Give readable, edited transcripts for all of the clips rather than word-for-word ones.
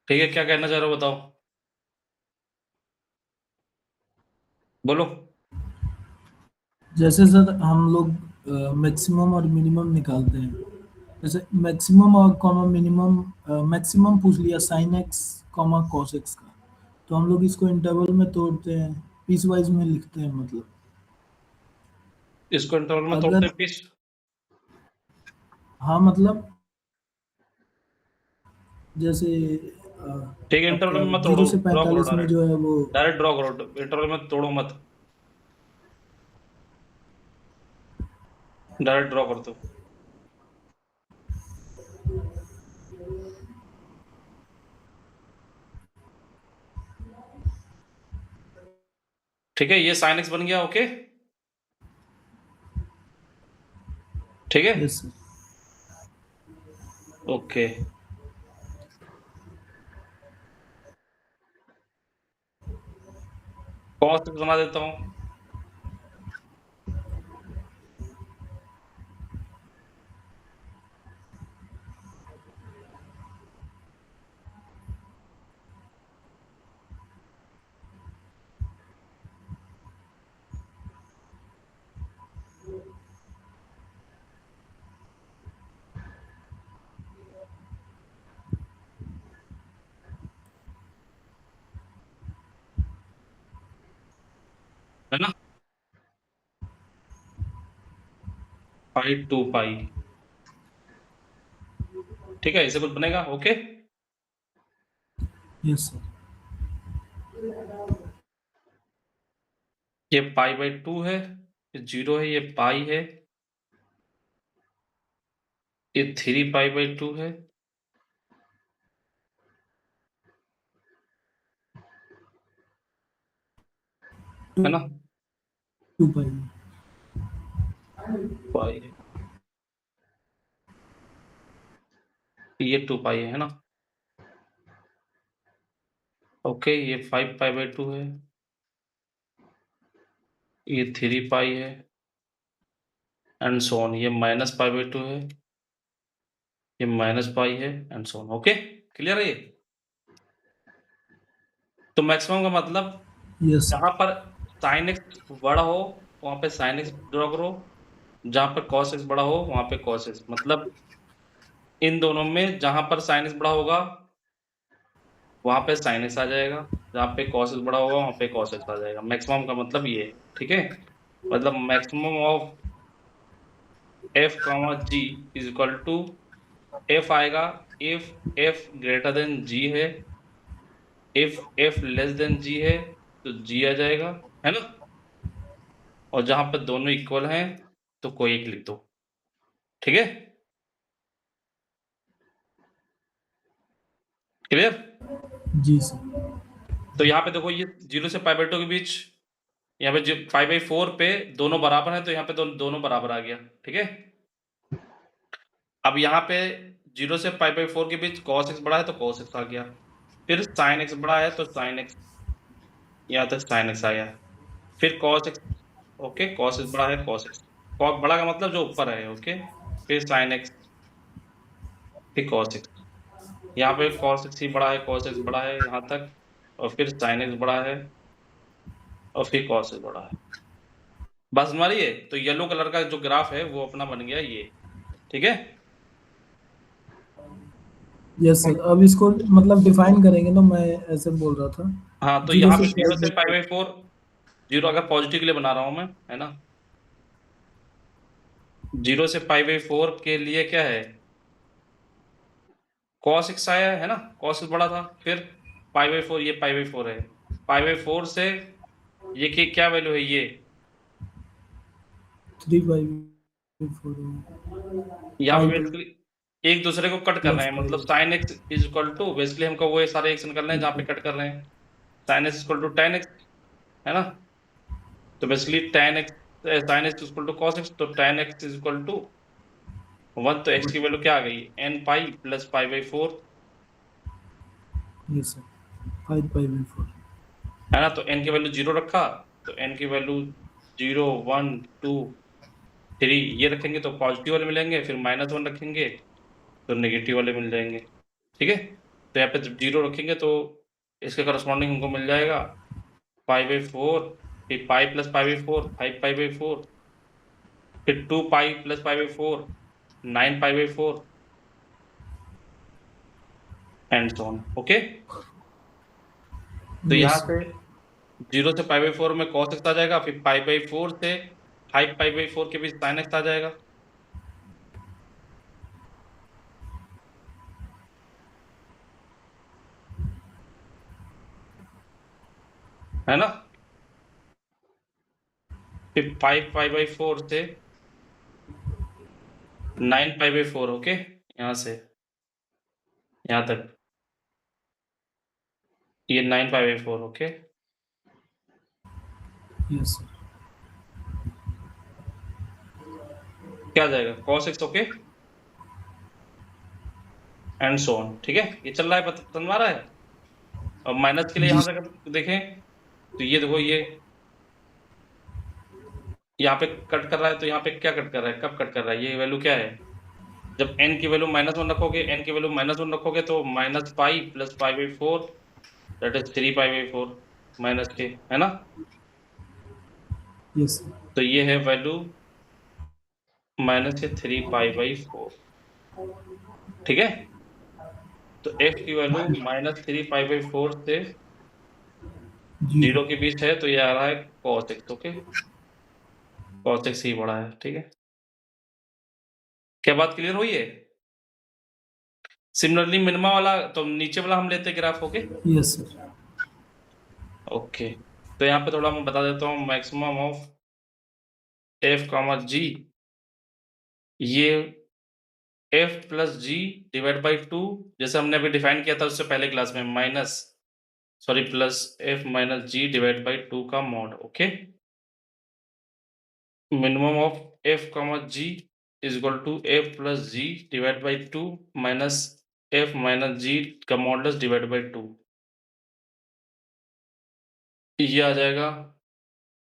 ठीक है, क्या कहना चाह रहे हो बताओ, बोलो। जैसे सर हम लोग मैक्सिमम और मिनिमम निकालते हैं। जैसे मैक्सिमम और कॉमा मिनिमम, मैक्सिमम पूछ लिया sine x comma cos x का, तो हम लोग इसको इंटरवल में तोड़ते हैं, पीस वाइज में लिखते हैं मतलब। इसको इंटरवल में तोड़ते अगर हैं पीस। हाँ मतलब जैसे ठीक है, इंटरवल आपका में मत तोड़ो, जीरो से ड्रॉ करो 45 में डायरेक्ट। जो है वो। डायरेक्ट ड्रॉ करो, इंटरवल में तोड़ो मत। डायरेक्ट ड्रॉ कर दो। ठीक है, ये साइन एक्स बन गया। ओके, ठीक है। Yes sir. Okay, cos x बना देता हूँ। है ना, पाई टू पाई। ठीक है, इसे कुछ बनेगा। Okay, yes sir. ये पाई बाई टू है, ये जीरो है, ये पाई है, ये थ्री पाई बाई टू है टू है ना, टू पाई। पाई है, ये टू पाई है ना। ओके, ये फाइव पाई बाई टू है, ये थ्री पाई है, एंड सो ऑन। ये माइनस पाई बाई टू है, ये माइनस पाई है, and so on. Okay, clear है ये। तो मैक्सिमम का मतलब यस जहां सर। पर साइन एक्स बड़ा हो वहां पे साइन एक्स ड्रॉ करो, जहां पर कॉस एक्स बड़ा हो वहां पे कॉस एक्स, मतलब इन दोनों में जहां पर साइन एक्स बड़ा होगा वहां पे साइन एक्स आ जाएगा, जहां पे कॉस एक्स बड़ा होगा वहां पे कॉस एक्स आ जाएगा। मैक्सिमम का मतलब ये है। ठीक है, मतलब maximum of F comma G is equal to, F आएगा if F greater than G है, if F less than G है तो जी आ जाएगा, है ना। और जहां पर दोनों इक्वल हैं तो कोई एक लिख दो। ठीक है, क्लियर। जी सर। तो यहाँ पे देखो, ये जीरो से पाई बाई टू के बीच, यहाँ पे जो पाई बाई फोर पे दोनों बराबर है तो यहाँ पे दोनों बराबर आ गया। ठीक है, अब यहाँ पे जीरो से पाई बाई फोर के बीच कॉस एक्स बड़ा है तो कॉस एक्स आ गया, फिर साइन एक्स बड़ा है तो साइन एक्स, यहाँ तक साइन एक्स आया, फिर cos x. Okay, cos x बड़ा है, कॉस एक्स, कॉस बड़ा का मतलब जो ऊपर है। ओके, फिर साइन एक्स, फिर कॉस एक्स, यहाँ पे कॉस एक्स ही बड़ा है, कॉस एक्स बड़ा है यहाँ तक, और फिर साइन एक्स बड़ा है, और फिर कॉस एक्स बड़ा है। बस हमारी ये तो येलो कलर का जो ग्राफ है वो अपना बन गया ये। ठीक है, यस सर, अब इसको मतलब डिफाइन करेंगे ना, मैं ऐसे बोल रहा था। हाँ, तो जीरो यहाँ से पे जीरो से pi five. By four, zero अगर पॉजिटिव के लिए बना रहा हूं मैं, है ना, जीरो से पाई बाई फोर के लिए क्या है, कॉस एक्स आया है ना, कॉस एक्स बड़ा था, फिर पाई बाई फोर, ये पाई बाई फोर है, पाई बाई फोर से ये की क्या वैल्यू है ये, थ्री पाई फोर यहाँ पे पाई बेसिकली एक दूसरे को कट कर रहे प्लस हैं, मतलब pi. Sine x is equal to, basically हमको वो सारे एक्शन करने हैं जहाँ पे कट कर रहे हैं, sine x equal to tan x, है ना। तो basically tan x, sine x equal to cos x, तो tan x is equal to one, तो एक्स की वैल्यू क्या आ गई, n pi plus pi by four, yes sir, five pi by four. है ना। तो एन की वैल्यू जीरो रखा, तो एन की value zero one two three ये रखेंगे तो पॉजिटिव वाले मिलेंगे, फिर माइनस वन रखेंगे तो नेगेटिव वाले मिल जाएंगे। ठीक है, तो यहाँ पे जब 0 रखेंगे तो इसके करस्पॉन्डिंग हमको मिल जाएगा π/4, फिर पाई प्लस π/4, 5π/4, फिर 2π plus π/4, 9π/4 and so on. Okay, तो यहाँ Yes. से 0 से π/4 में cos x आ जाएगा, फिर π/4 से 5π/4 के बीच sin x आ जाएगा। है ना? फिर 5π/4 से 9π/4। ओके, यहाँ से यहाँ तक ये 9π/4। Okay, Yes, sir. क्या आ जाएगा cos x। Okay, and so on. ठीक है, ये चल रहा है, समझ आ रहा है? और माइनस के लिए जी यहाँ से अगर देखें तो ये देखो, ये यहाँ पे कट कर रहा है, तो यहाँ पे क्या कट कर रहा है, कब कट कर रहा है, ये वैल्यू क्या है? जब n की वैल्यू -1 रखोगे, n की वैल्यू -1 रखोगे तो -π प्लस π/4 दैट इज 3π/4 माइनस के, है ना? yes, sir. तो ये है वैल्यू -3π/4। ठीक है, तो f की वैल्यू -3π/4 से 0 के बीच है, तो ये आ रहा है cos x। Okay, cos x ही बड़ा है। ठीक है, क्या बात क्लियर हुई है? सिमिलरली मिनिमा वाला तो नीचे वाला हम लेते graph. Okay, Yes, sir. Okay, तो यहाँ पे थोड़ा मैं बता देता हूँ मैक्सिमम ऑफ f, g, ये f plus g divide by 2, जैसे हमने अभी डिफाइन किया था उससे पहले क्लास में, plus f minus g divide by 2 का mod. Okay, minimum of f, g is equal to f plus g divide by 2 minus f minus g का मॉडुलस डिवाइड बाई 2। ये आ जाएगा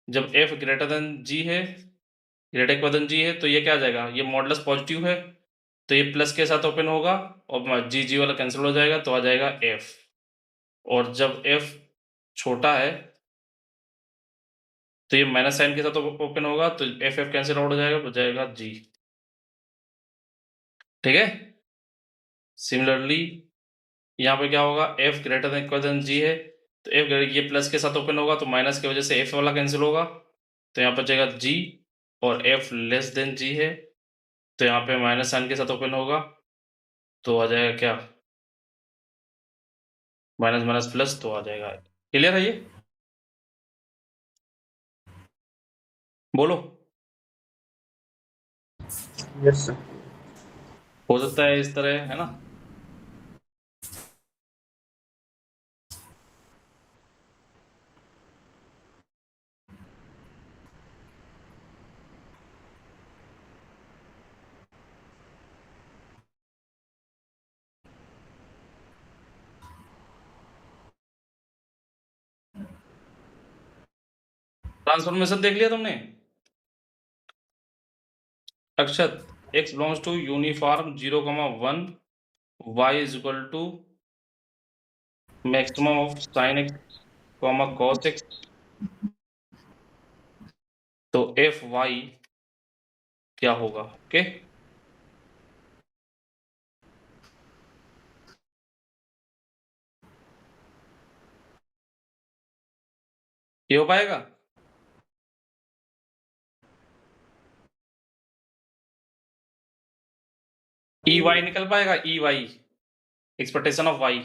जब f ग्रेटर देन g है, तो ये क्या आ जाएगा, ये मॉडुलस पॉजिटिव है तो ये प्लस के साथ ओपन होगा और जी वाला कैंसिल हो जाएगा, तो आ जाएगा f। और जब f छोटा है तो ये माइनस साइन के साथ ओपन होगा, तो एफ कैंसिल आउट हो जाएगा, हो जाएगा g। ठीक है, सिमिलरली यहाँ पे क्या होगा, f greater than equal than g है, तो f ये प्लस के साथ ओपन होगा तो माइनस की वजह से f वाला कैंसिल होगा, तो यहाँ पर जाएगा g। और f लेस देन g है तो यहाँ पे माइनस साइन के साथ ओपन होगा, तो आ जाएगा क्या, माइनस माइनस प्लस, तो आ जाएगा। क्लियर है ये? बोलो। Yes sir. हो सकता है इस तरह, है ना? ट्रांसफॉर्मेशन देख लिया तुमने? Akshat, x belongs to uniform 0,1, y is equal to maximum of sine x, cos x, तो एफ वाई क्या होगा? ओके, ये हो पाएगा? ई वाई निकल पाएगा? E Y, expectation of Y,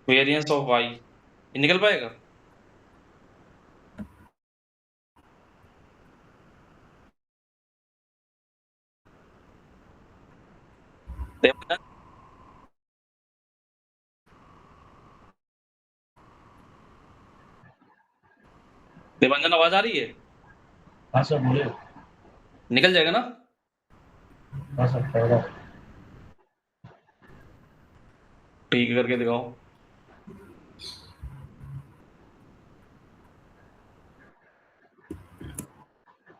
variance of Y, ये निकल पाएगा? देवंजन, देवंजन आवाज आ रही है? हाँ सर बोलिए। निकल जाएगा ना? हाँ सर पहला। ठीक है, करके दिखाओ।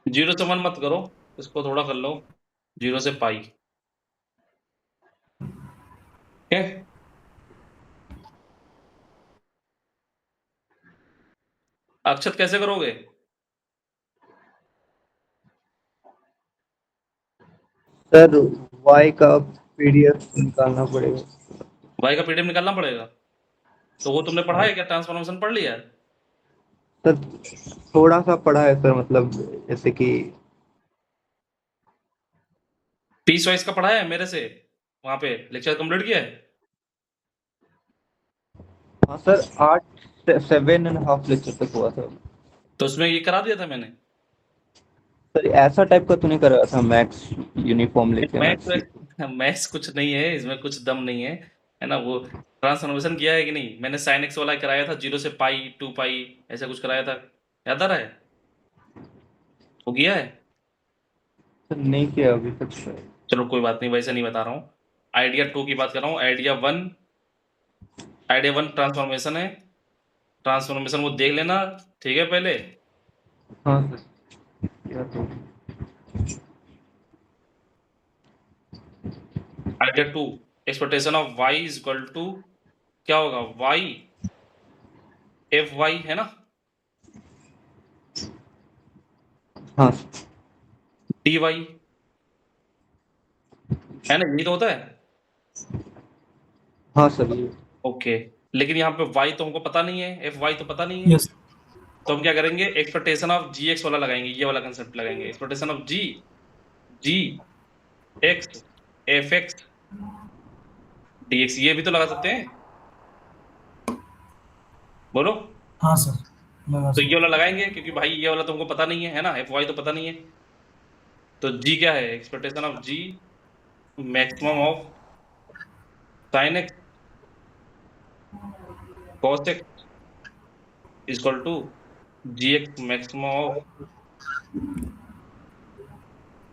जीरो से 1 मत करो, इसको थोड़ा कर लो, 0 से पाई। ठीक है। अक्षत कैसे करोगे? सर y का पीडीएफ निकालना पड़ेगा। y का पीडीएफ निकालना पड़ेगा। तो वो तुमने पढ़ा है क्या? ट्रांसफॉर्मेशन पढ़ लिया है? सर थोड़ा सा पढ़ा है सर, मतलब जैसे कि पीस वाइज का पढ़ा है मेरे से? वहां पे लेक्चर कंप्लीट किया है? हाँ सर 7.5 लेक्चर तक हुआ था। तो उसमें ये करा दिया था मैंने। सर ऐसा टाइप का तो नहीं कराया था, मैक्स यूनिफॉर्म लेके मैथ्स मैथ्स कुछ नहीं है इसमें, कुछ दम नहीं है ना। वो ट्रांसफॉर्मेशन किया है कि नहीं? मैंने साइन एक्स वाला कराया था, 0 से पाई 2 पाई ऐसा कुछ कराया था, याद आ रहा है? वो किया है? सर नहीं किया अभी तक सर। चलो कोई बात नहीं, वैसे नहीं बता रहा हूँ। आइडिया 2 की बात कर रहा हूँ। आइडिया 1 ट्रांसफॉर्मेशन है। ट्रांसफॉर्मेशन वो देख लेना, ठीक है पहले। हाँ सर किया तो। Idea 2, expectation of y is equal to क्या होगा? y एफ वाई है ना, हाँ डी वाई है ना, यही तो होता है। हाँ सर ये ओके, लेकिन यहाँ पे y तो हमको पता नहीं है, एफ वाई तो पता नहीं है। यस तो हम क्या करेंगे? एक्सपेक्टेशन ऑफ जी एक्स वाला लगाएंगे, ये वाला कंसेप्ट लगाएंगे। Expectation of G X F X D X, ये भी तो लगा सकते हैं, बोलो। हाँ सर लगा तो सर। ये वाला लगाएंगे क्योंकि भाई ये वाला तो हमको पता नहीं है ना, एफ वाई तो पता नहीं है। तो जी क्या है? Expectation of G maximum of sine X cos X equal to G X maximum of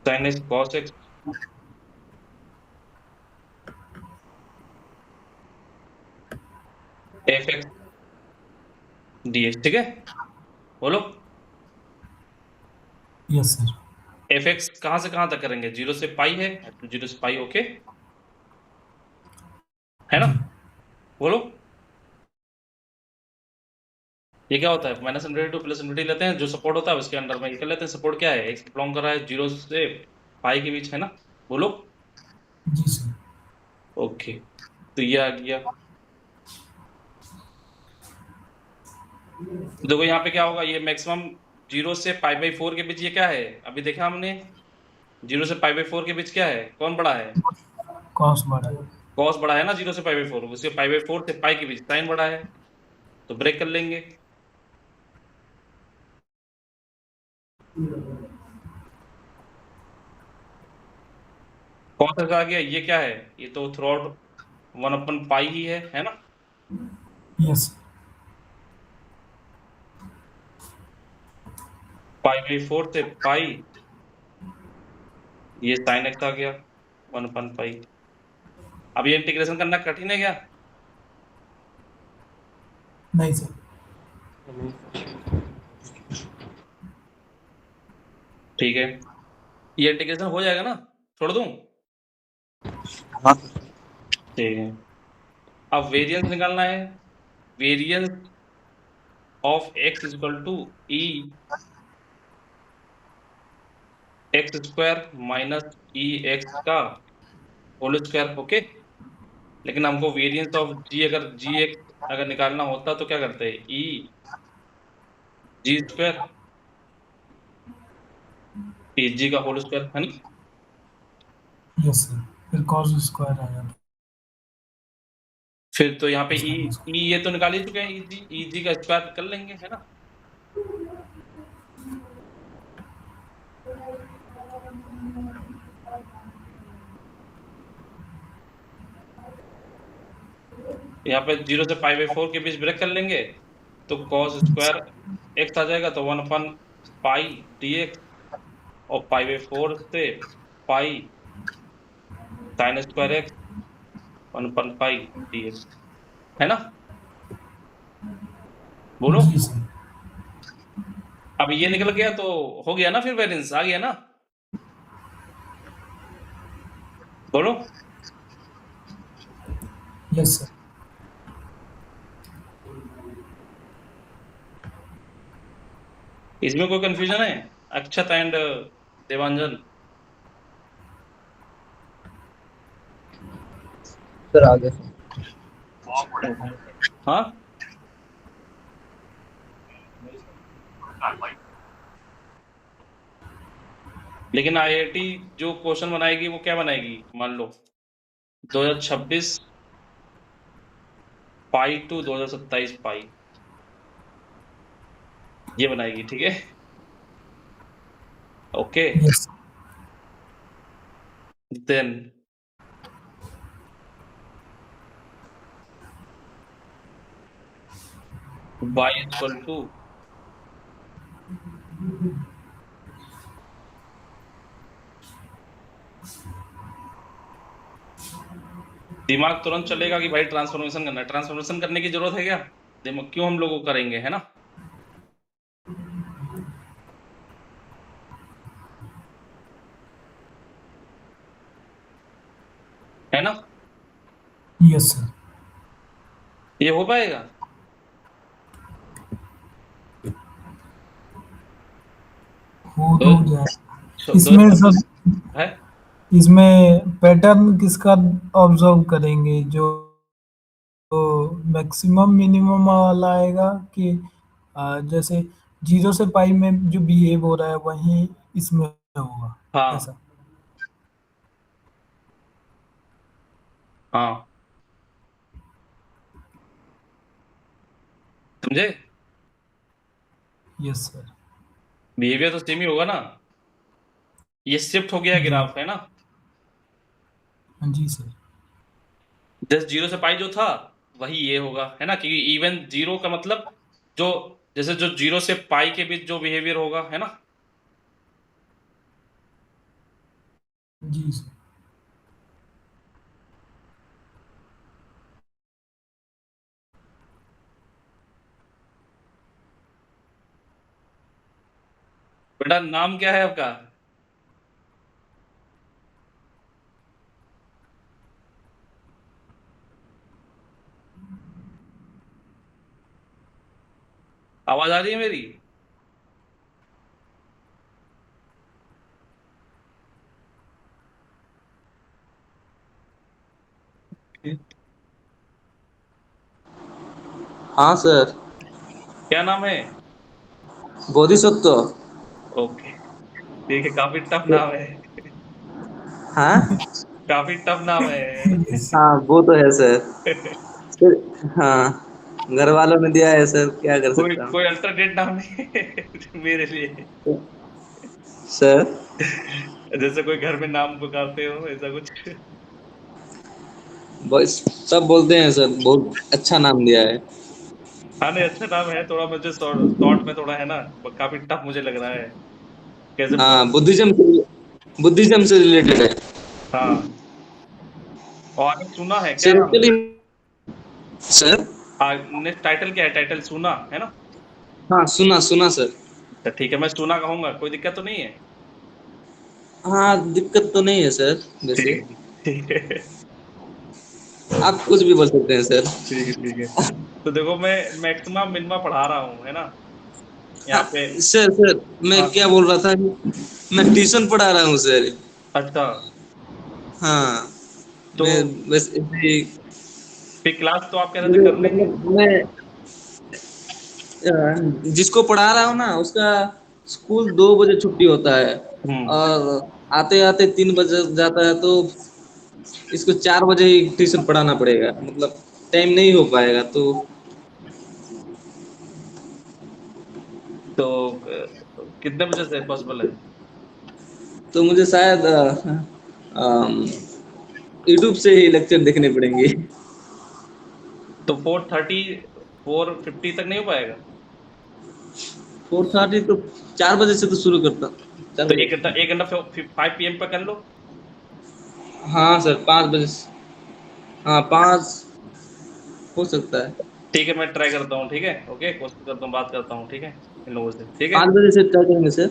sine X cos X F X D X, ठीक है, बोलो। Yes sir. एफ एक्स कहां से कहां तक करेंगे? 0 से पाई है तो 0 से पाई, ओके है ना, जी बोलो। ये क्या होता है? Minus infinity two plus infinity लेते हैं, जो सपोर्ट होता है उसके अंडर में ये कर लेते हैं। सपोर्ट क्या है? एक्स बिलोंग कर रहा है 0 से पाई के बीच, है ना, बोलो। जी सर। ओके, तो ये आ गया। तो देखो यहाँ पे क्या होगा, ये मैक्सिमम 0 से पाई बाई 4 के बीच, ये क्या है अभी देखा हमने? 0 से पाई बाई 4 के बीच क्या है, कौन बड़ा है? कॉस बड़ा है। कॉस बड़ा है ना 0 से पाई बाई 4, उसके पाई बाई 4 से पाई के बीच साइन बड़ा है, तो ब्रेक कर लेंगे। कौन सा आ गया? ये क्या है? ये तो थ्रू आउट 1/पाई ही है ना। यस पाई बाई 4 से पाई, ये साइन एक्स आ गया 1/पाई। अब ये इंटीग्रेशन करना कठिन है क्या? नहीं सर। ठीक है, ये इंटीग्रेशन हो जाएगा ना, छोड़ दूं? हाँ ठीक है, अब वेरिएंस निकालना है। Variance of X is equal to E X square minus E X का होल स्क्वायर, ओके। लेकिन हमको वेरिएंस ऑफ जी, अगर जी एक्स अगर निकालना होता तो क्या करते हैं? ई जी स्क्वायर ई जी का होल स्क्वायर, है ना। यस सर फिर कॉस स्क्वायर आ जाता फिर तो यहाँ पे है ई साइन स्क्वायर। ई ये तो निकाल ही चुके हैं, ई जी का स्क्वायर कर लेंगे, है ना। यहाँ पे 0 से पाई बाई 4 के बीच ब्रेक कर लेंगे, तो कॉस स्क्वायर एक्स आ जाएगा, तो 1/पाई डी एक्स, और पाई बाई 4 से पाई साइन स्क्वायर एक्स 1/पाई डी एक्स, है ना, बोलो। जी सर। अब ये निकल गया तो हो गया ना, फिर वेरिएंस आ गया ना, बोलो। Yes sir. इसमें कोई कंफ्यूजन है? अक्षत एंड देवांजन। सर आगे से हाँ, लेकिन आईआईटी जो क्वेश्चन बनाएगी वो क्या बनाएगी, मान लो 2026 पाई टू 2027 पाई, ये बनाएगी, ठीक है। Okay, yes then y equal to दिमाग तुरंत चलेगा कि भाई ट्रांसफॉर्मेशन करना है। ट्रांसफॉर्मेशन करने की जरूरत है क्या? दिमाग क्यों हम लोग को करेंगे, है ना? है ना? Yes sir. ये हो पाएगा? हो दो, तो जाए। दो इसमें सर, है। इसमें पैटर्न किसका ऑब्जर्व करेंगे, जो मैक्सिमम मिनिमम वाला आएगा कि जैसे 0 से पाई में जो बिहेव हो रहा है वही इसमें होगा, हाँ ऐसा? हाँ, समझे? Yes sir. बिहेवियर तो सेम ही होगा ना। ये शिफ्ट हो गया जी ग्राफ, है ना? हाँ जी सर। जस्ट 0 से पाई जो था वही ये होगा, है ना? क्योंकि इवन 0 का मतलब जो, जैसे जो 0 से पाई के बीच जो बिहेवियर होगा, है ना? जी सर। बेटा नाम क्या है आपका? आवाज आ रही है मेरी? हाँ सर। क्या नाम है? बोधिसत्व। ओके, ठीक है, काफी टफ नाम है। हाँ काफी टफ नाम है। यस हाँ, वो तो है सर। सर, हाँ, घर वालों ने दिया है सर, क्या कर कोई सकता हूँ। कोई अल्टरनेट नाम नहीं है मेरे लिए? सर, जैसे कोई घर में नाम पुकारते हो, ऐसा कुछ? बस सब बोलते हैं सर, बहुत अच्छा नाम दिया है। हाँ, नहीं, अच्छा नाम है। थोड़ा मुझे थॉट में थोड़ा है ना, काफी टफ मुझे लग रहा है कैसे हाँ, प्रोनाउंस। बुद्धिज्म से रिलेटेड है हाँ, और आगे सुना है, क्या सर। नाम है? एक्चुअली सर, नेक्स्ट टाइटल क्या है? टाइटल सुना है ना? हाँ, सुना सुना सर। तो ठीक है, मैं सुना कहूंगा, कोई दिक्कत तो नहीं है? हाँ, दिक्कत तो नहीं है सर वैसे। ठीक है, ठीक है, आप कुछ भी बोल सकते हैं सर। ठीक है, ठीक है। तो देखो, मैं मैक्सिमम मिनिमा पढ़ा रहा हूँ, है ना? यहाँ हाँ पे। सर, सर मैं हाँ, क्या बोल रहा था कि मैं ट्यूशन पढ़ा रहा हूँ सर। अच्छा। हाँ, तो मैं बस ऐसे ही, फिर क्लास तो आप कह रहे थे मुझे कर लेंगे। मतलब मैं जिसको पढ़ा रहा हूँ ना, उसका स्कूल 2 बजे छुट्टी होता है हम्म। और आते आते 3 बजे जाता है, तो इसको 4 बजे ही ट्यूशन पढ़ाना पड़ेगा, मतलब टाइम नहीं हो पाएगा। तो कितने बजे से पॉसिबल है? तो मुझे शायद यूट्यूब से ही लेक्चर देखने पड़ेंगे। तो 4:30 4:50 तक नहीं हो पाएगा? 4:30 तो 4 बजे से तो शुरू करता, चार तो बजे 1 घंटा 5 PM पर कर लो। हाँ सर, 5 बजे हाँ, 5 हो सकता है। ठीक है, मैं ट्राई करता हूँ, ठीक है, ओके, कोशिश करता हूँ, बात करता हूँ, ठीक है, इन लोगों से, ठीक है। 5 बजे से ट्राई करेंगे सर।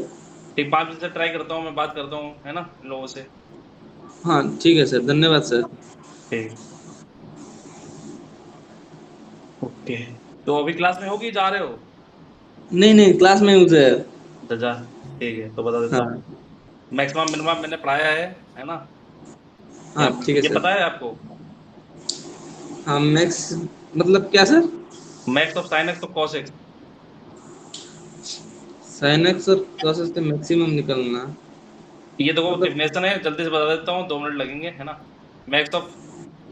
ठीक, 5 बजे से ट्राई करता हूँ, मैं बात करता हूँ, है ना, इन लोगों से। हाँ ठीक है सर, धन्यवाद सर। ठीक। ओके, तो अभी क्लास में हो कि जा रहे हो? नहीं क्लास में हूँ सर। अच्छा जा, ठीक है, तो बता देता हाँ हूँ। मैक्सिमम मिनिमम मैंने पढ़ाया है ना? हाँ ठीक है ये सर। पता है आपको? हाँ मैक्स मतलब क्या sir? Max of sine x तो कॉस एक्स। साइन एक्स और cos x से मैक्सिमम निकलना ये देखो मतलब। डिफिनेशन है, जल्दी से बता देता हूँ, 2 मिनट लगेंगे, है ना? मैक्स ऑफ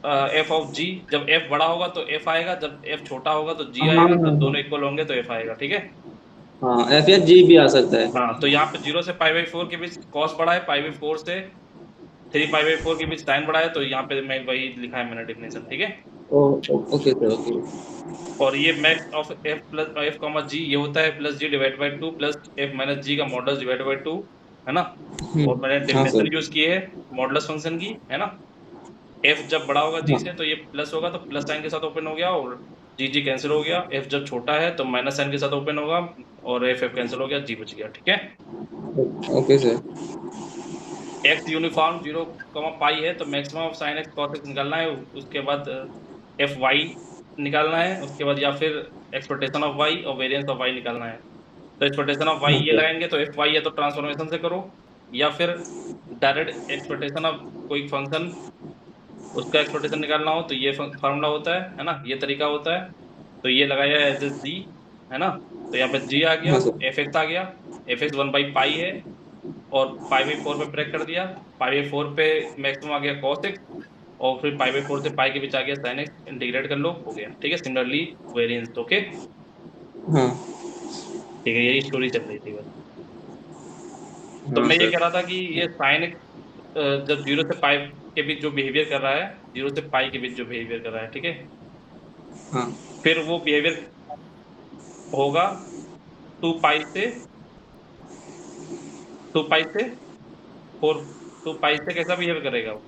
एफ ऑफ जी, जब एफ बड़ा होगा तो एफ आएगा, जब एफ छोटा होगा तो जी हाँ आएगा, जब हाँ दोनों इक्वल होंगे तो एफ आएगा, ठीक है? हाँ एफ या जी भी आ सकता है। हाँ, तो यहाँ पे 0 से पाई बाई 4 के बीच कॉस बड़ा है, पाई बाई 4 से 3 पाई बाई 4 के बीच साइन बड़ा है, तो यहाँ पे मैं वही लिखा है मैंने डिफिनेशन, ठीक है? Okay sir okay. और ये max of f plus f comma g, ये होता है plus g divide by 2 plus f minus g का मॉडल्स डिवाइड बाई 2, है ना? और मैंने हाँ डेफिनेशन सर। यूज की है मॉडुलस फंक्शन की, है ना? एफ जब बड़ा होगा जी हाँ से तो ये प्लस होगा, तो प्लस साइन के साथ ओपन हो गया, और जी जी कैंसिल हो गया। एफ जब छोटा है तो माइनस साइन के साथ ओपन होगा, और एफ एफ कैंसिल हो गया, जी बच गया, ठीक है? Okay sir. एक्स यूनिफॉर्म 0 पाई है, तो maximum of sine X cos x निकालना है, उसके बाद एफ वाई निकालना है, उसके बाद या फिर एक्सपेक्टेशन ऑफ वाई और वेरिएंस ऑफ वाई निकालना है। तो एक्सपेक्टेशन ऑफ वाई हाँ ये सर। लगाएंगे तो एफ वाई या तो ट्रांसफॉर्मेशन से करो, या फिर डायरेक्ट एक्सपेक्टेशन ऑफ कोई फंक्शन उसका एक्सपेक्टेशन निकालना हो तो ये फार्मूला होता है ना? ये तरीका होता है। तो ये लगाया है एज एस जी, है ना? तो यहाँ पे जी आ गया, हाँ सर। एफ एक्स आ गया, एफ एक्स 1/पाई है, और पाई बाई 4 पे ब्रेक कर दिया, पाई बाई 4 पे मैक्सिमम आ गया कॉस एक्स, और फिर पाई बाई 4 से पाई के बीच आ गया साइन एक्स, इंटीग्रेट कर लो, हो गया, ठीक है? सिमिलरली वेरिएंस, ओके, हाँ ठीक है, यही स्टोरी चल रही थी बस। तो हाँ मैं ये सर। कह रहा था कि ये साइन एक्स जब 0 से पाई के बीच जो बिहेवियर कर रहा है, 0 से पाई के बीच जो बिहेवियर कर रहा है, ठीक है? हाँ फिर वो बिहेवियर होगा 2 पाई से 4, 2 पाई से कैसा बिहेव करेगा वो?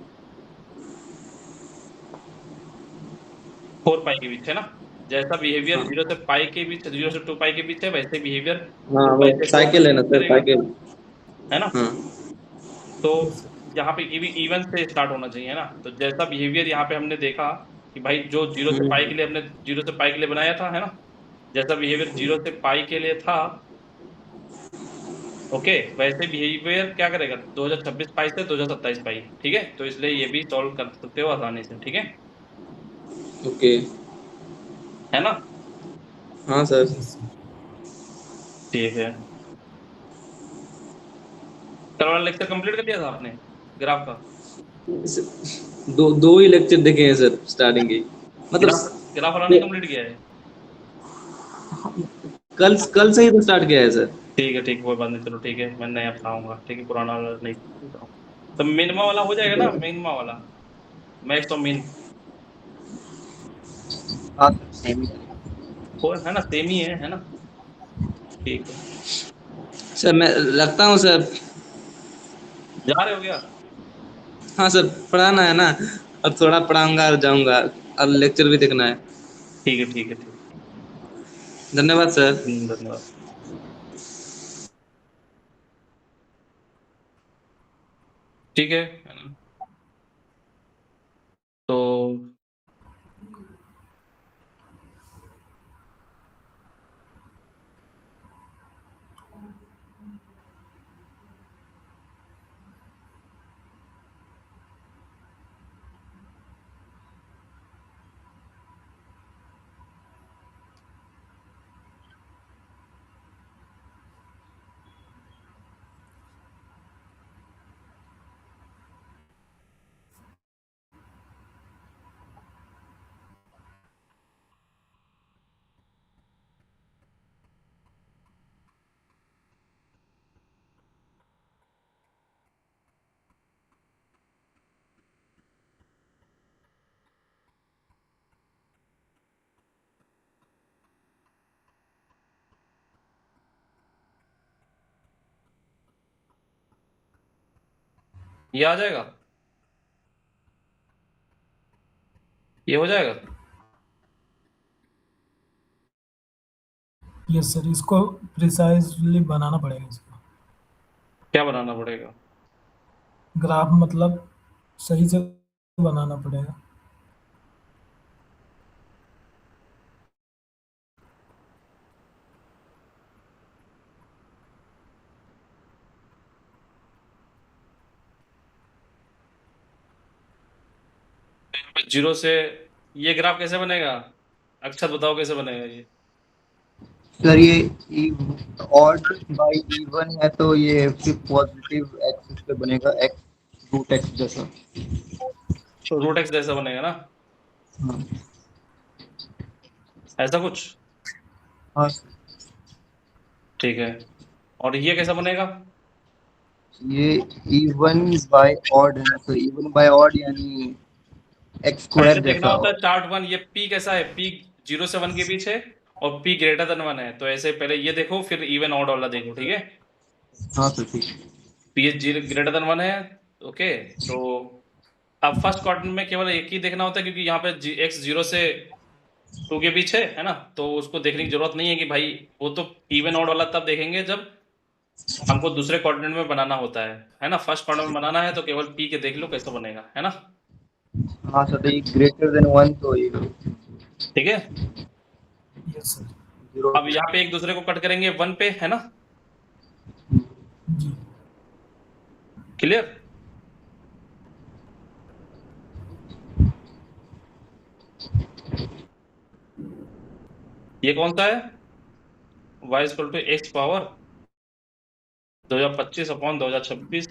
4 पाई के बीच, है ना? जैसा बिहेवियर हाँ 0 से पाई के बीच, 0 से 2 पाई के बीच है, वैसे बिहेवियर हाँ 2 पाई वो से 4 पाई साइकिल है के ना बीच सर करेगा, साइकिल। है ना? हाँ तो यहाँ पे इवन से स्टार्ट होना चाहिए, है ना? तो जैसा बिहेवियर यहाँ पे हमने देखा कि भाई जो 0 से पाई के लिए हमने 0 से पाई के लिए बनाया था, है ना? जैसा बिहेवियर 0 से पाई के लिए था, ओके, वैसे बिहेवियर क्या करेगा 2026 पाई से 2027 पाई, ठीक है? तो इसलिए ये भी सॉल्व कर सकते हो आसानी से, ठीक है? ओके। है ना? हाँ सर। ठीक है, कल वाला लेक्चर कंप्लीट कर लिया था आपने ग्राफ का? दो ही लेक्चर देखे हैं सर स्टार्टिंग के मतलब। ग्राफ ग्राफ वाला नहीं कंप्लीट किया है? कल से ही तो स्टार्ट किया है सर। ठीक है, कोई बात नहीं, चलो ठीक है, मैं नया बताऊंगा, ठीक है? पुराना वाला नहीं बताऊंगा। तो मिनिमा वाला हो जाएगा ना? मिनिमा वाला मैक्स और मिन हाँ सर सेम ही हो, है ना? सेम ही है ना? ठीक है, सर मैं रखता हूँ सर। जा रहे हो क्या? हाँ सर पढ़ाना है ना। अब थोड़ा पढ़ाऊंगा और जाऊंगा। अब लेक्चर भी देखना है। ठीक है, धन्यवाद सर। धन्यवाद। ठीक है ना? तो ये आ जाएगा, ये हो जाएगा। यस सर, इसको प्रिसाइजली बनाना पड़ेगा इसको। क्या बनाना पड़ेगा? ग्राफ मतलब सही से बनाना पड़ेगा। 0 से ये ग्राफ कैसे बनेगा? अक्षत बताओ कैसे बनेगा ये? सर ये ऑड बाय इवन है तो ये फिर पॉजिटिव एक्सिस पे बनेगा, एक्स रूट एक्स जैसा। तो रूट एक्स जैसा बनेगा ना, हाँ ऐसा कुछ? हाँ ठीक है। और ये कैसा बनेगा? ये इवन बाय ऑड है ना, तो इवन बाय ऑड यानी एक्स पहले स्क्वायर देखना जैसा। होता है चार्ट 1, ये पी कैसा है, पी 0 से 1 के बीच है और पी ग्रेटर देन 1 है, तो ऐसे पहले ये देखो फिर इवन ऑड वाला देखो, ठीक है? हाँ सर ठीक है। पी जीरो ग्रेटर देन 1 है, ओके। तो अब फर्स्ट क्वाड्रेंट में केवल एक ही देखना होता है क्योंकि यहाँ पे एक्स 0 से 2 के बीच है ना, तो उसको देखने की जरूरत नहीं है कि भाई वो तो इवन ऑड वाला तब देखेंगे जब हमको दूसरे क्वाड्रेंट में बनाना होता है ना। फर्स्ट क्वाड्रेंट में बनाना है तो केवल पी के देख लो कैसे बनेगा, है ना? हाँ सर, तो ये ग्रेटर देन 1 तो ये ठीक है। Yes sir. 0। अब यहाँ पे एक दूसरे को कट करेंगे 1 पे, है ना? जी क्लियर? ये कौन सा है? y equal to X power 2025 upon 2026,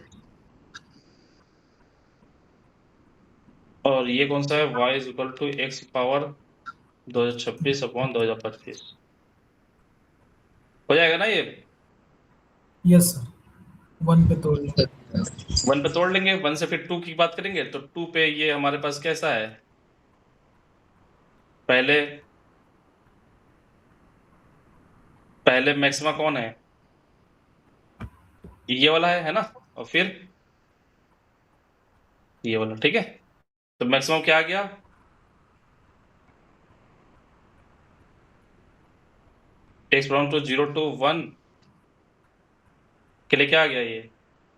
और ये कौन सा है? y equal to X power 2026 upon 2025। हो जाएगा ना ये? Yes sir. 1 पे तोड़ लें। 1 पे तोड़ लेंगे, 1 से फिर 2 की बात करेंगे तो 2 पे ये हमारे पास कैसा है? पहले मैक्सिमा कौन है? ये वाला है ना? और फिर ये वाला, ठीक है। तो मैक्सिमम क्या आ गया? टेक्स फ्रॉम टू 0 टू 1 के लिए क्या आ गया ये?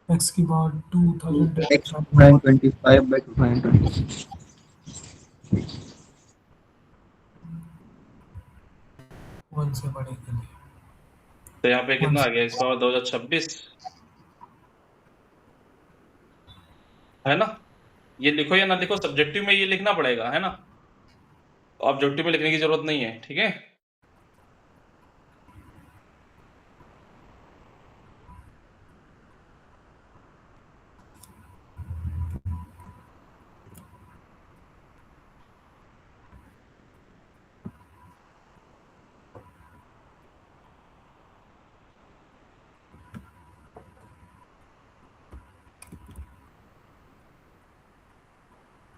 एक्स की पावर 2000 एक्स 925 बाय 226। 1 से बड़े के लिए। तो यहाँ पे कितना आ गया? इस पावर 2026, है ना? ये लिखो या ना लिखो, सब्जेक्टिव में ये लिखना पड़ेगा, है ना? ऑब्जेक्टिव में लिखने की जरूरत नहीं है, ठीक है।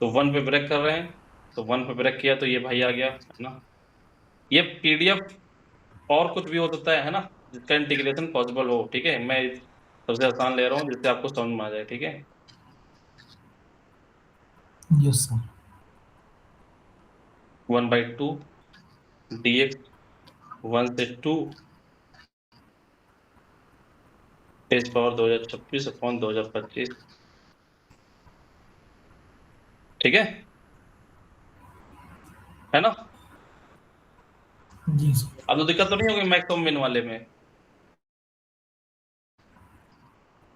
तो 1 पे ब्रेक कर रहे हैं, तो 1 पे ब्रेक किया तो ये भाई आ गया, है ना? ये पीडीएफ और कुछ भी हो सकता है ना, जिसका इंटीग्रेशन पॉसिबल हो, ठीक है। मैं सबसे आसान ले रहा हूँ जिससे आपको समझ में आ जाए, ठीक है। Yes sir. 1/2 dx 1 से 2 इस पावर 2026 अपॉन 2025, ठीक है ना? जी सर। अब तो दिक्कत तो नहीं होगी मैक्स और मिन वाले में?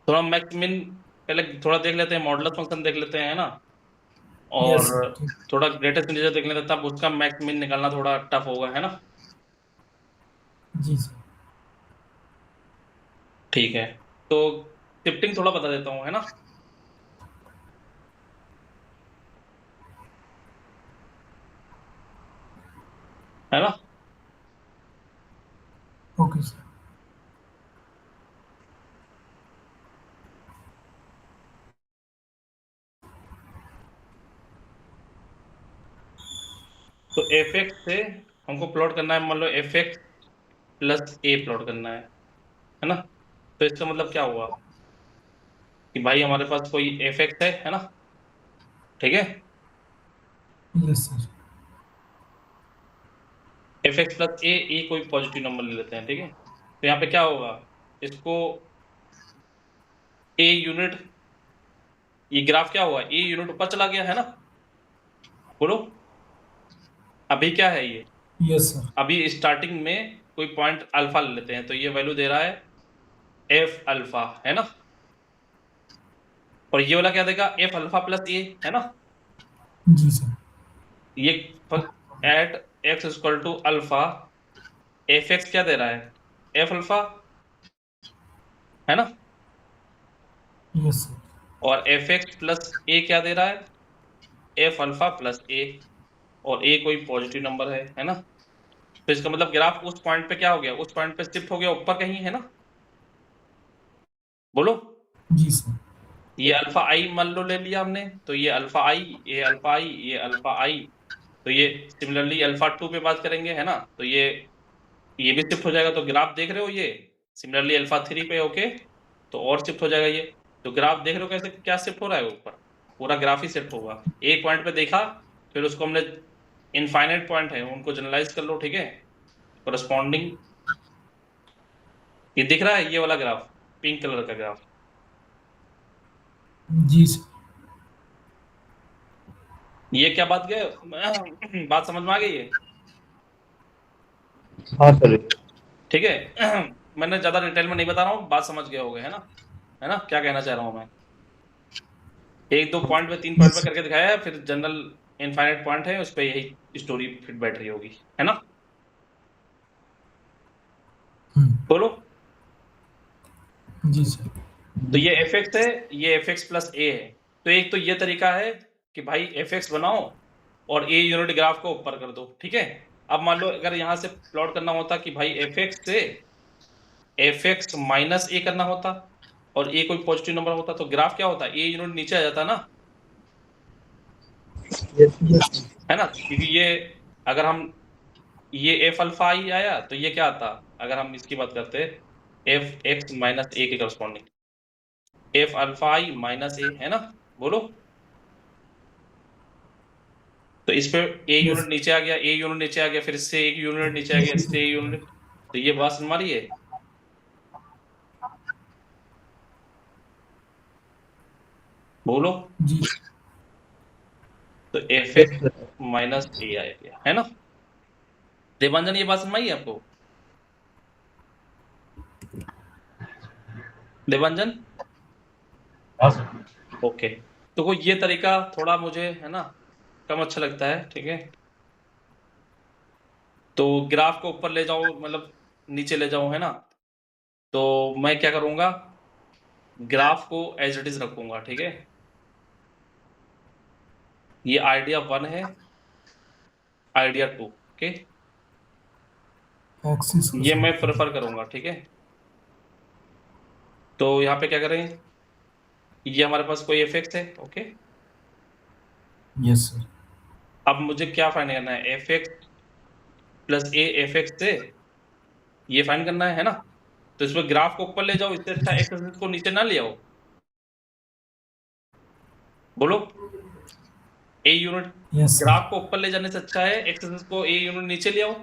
थोड़ा मैक्स मिन पहले थोड़ा देख लेते हैं, मॉडुलस फंक्शन देख लेते हैं, है ना? और यस सर ठीक। थोड़ा ग्रेटेस्ट इंटीजर देख लेते हैं, तब उसका मैक्स मिन निकालना थोड़ा टफ होगा, है ना? जी सर। ठीक है। तो शिफ्टिंग थोड़ा बता देता हूँ, है ना? है ना? Okay sir. तो एफ एक्स से हमको प्लॉट करना है, मान लो f x plus a plot करना है ना? तो इसका मतलब क्या हुआ कि भाई हमारे पास कोई एफ एक्स है ना? ठीक है। Yes sir. F x plus a कोई पॉजिटिव नंबर ले लेते हैं, ठीक है। तो यहाँ पे क्या होगा, इसको ए यूनिट, ये ग्राफ क्या हुआ, ए यूनिट ऊपर चला गया, है ना? बोलो अभी क्या है ये? Yes sir. अभी स्टार्टिंग में कोई पॉइंट अल्फा ले लेते हैं, तो ये वैल्यू दे रहा है एफ अल्फा, है ना? और ये वाला क्या देगा? एफ अल्फा प्लस ए, है ना? जी सर। ये at X equal to alpha F X क्या दे रहा है, एफ अल्फा, है ना, यस सर। और एफ एक्स प्लस ए क्या दे रहा है, एफ अल्फा प्लस ए, और ए कोई पॉजिटिव नंबर है ना। तो इसका मतलब ग्राफ उस पॉइंट पे क्या हो गया, उस पॉइंट पे शिफ्ट हो गया ऊपर कहीं, है ना, बोलो। जी सर। ये अल्फा आई मान लो ले लिया हमने, तो ये अल्फा आई, ये अल्फा आई, ये अल्फा आई, तो ये सिमिलरली अल्फा 2 पे बात करेंगे, है ना, तो ये भी शिफ्ट हो जाएगा। तो ग्राफ देख रहे हो, ये सिमिलरली अल्फा 3 पे ओके, तो और शिफ्ट हो जाएगा ये। तो ग्राफ देख रहे हो कैसे क्या शिफ्ट हो रहा है ऊपर, पूरा ग्राफ ही शिफ्ट होगा। एक पॉइंट पे देखा, फिर उसको हमने इनफाइनाइट पॉइंट है उनको जनरलाइज कर लो, ठीक है, करस्पॉन्डिंग। ये दिख रहा है ये वाला ग्राफ, पिंक कलर का ग्राफ, जी सर। ये क्या बात गए बात समझ में आ गई है, हाँ सर। ठीक है मैंने ज्यादा डिटेल में नहीं बता रहा हूँ, बात समझ गए होगे, है ना क्या कहना चाह रहा हूँ मैं। एक दो पॉइंट पे, 3 पॉइंट पे करके दिखाया है, फिर जनरल इनफाइनाइट पॉइंट है, उस पर यही स्टोरी फिट बैठ रही होगी, है ना, बोलो। जी सर। तो ये एफ एक्स है, ये एफ एक्स प्लस ए है। तो एक तो ये तरीका है कि भाई एफ एक्स बनाओ और ए यूनिट ग्राफ को ऊपर कर दो, ठीक है। अब मान लो अगर यहां से प्लॉट करना होता कि भाई एफ एक्स से एफ एक्स माइनस ए करना होता और ए कोई पॉजिटिव नंबर होता, तो ग्राफ क्या होता, ए यूनिट नीचे आ जाता ना, यस है ना, क्योंकि ये अगर हम ये एफ अल्फा आई आया तो ये क्या आता, अगर हम इसकी बात करते एफ एक्स माइनस ए के corresponding, F alpha I minus ए, है ना, बोलो। तो इस पे ए Yes. यूनिट नीचे आ गया, ए यूनिट नीचे आ गया, फिर इससे एक यूनिट नीचे आ गया, इससे ए यूनिट, तो ये बात समझ रही है, बोलो। जी तो एफ एक्स माइनस ए आ गया, है ना, देवांजन ये बात समझ आई आपको, देवांजन, हाँ सर। ओके। तो वो ये तरीका थोड़ा मुझे, है ना, कम अच्छा लगता है, ठीक है। तो ग्राफ को ऊपर ले जाओ मतलब नीचे ले जाओ, है ना, तो मैं क्या करूंगा, ग्राफ को एज इट इज रखूंगा, ठीक है। ये आइडिया 1 है, आइडिया 2, ओके, एक्सिस ये मैं प्रेफर करूंगा, ठीक है। तो यहाँ पे क्या करें, ये हमारे पास कोई एफ है, ओके। Yes sir. अब मुझे क्या फाइंड करना है, f x plus A F x से ये फाइंड करना है ना। तो इसमें ग्राफ को ऊपर ले जाओ, इससे अच्छा एक्स एक्सिस को नीचे ना ले आओ, बोलो। A unit yes sir. Graph को ऊपर ले जाने से अच्छा है एक्स एक्सिस को ए यूनिट नीचे ले आओ,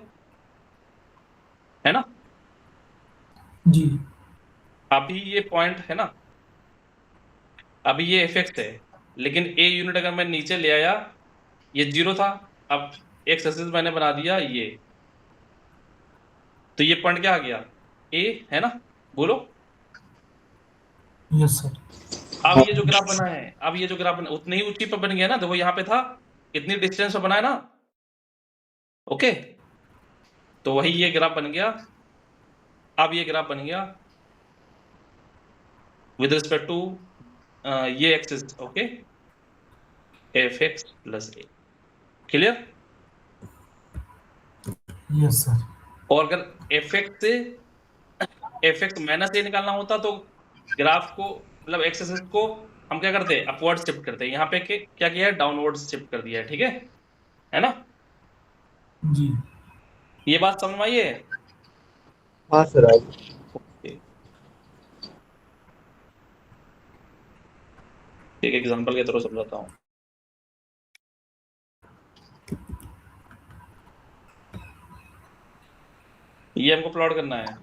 है ना। जी अभी ये पॉइंट है ना, अभी ये एफ एक्स है, लेकिन ए यूनिट अगर मैं नीचे ले आया, ये 0 था, अब एक्स एक्सिस मैंने बना दिया ये, तो ये पॉइंट क्या आ गया, ए, है ना, बोलो। Yes sir. अब ये जो ग्राफ बना है, अब ये जो ग्राफ बना उतनी ही ऊंची पर बन गया ना, देखो यहाँ पे था, इतनी डिस्टेंस पर बना है ना, ओके। तो वही ये ग्राफ बन गया, अब ये ग्राफ बन गया विद रिस्पेक्ट टू ये axis, okay, f x plus a, clear. Yes sir. और अगर एफ एक्स से एफ एक्स माइनस ए निकालना होता तो ग्राफ को मतलब एक्स एक्सिस को हम क्या करते हैं, अपवर्ड शिफ्ट करते हैं, यहाँ पे क्या किया है, डाउनवर्ड शिफ्ट कर दिया है, ठीक है ना। जी ये बात समझ में आई है, हाँ सर आई। एक एग्जांपल के थ्रू समझाता हूँ। ये हमको प्लॉट करना है,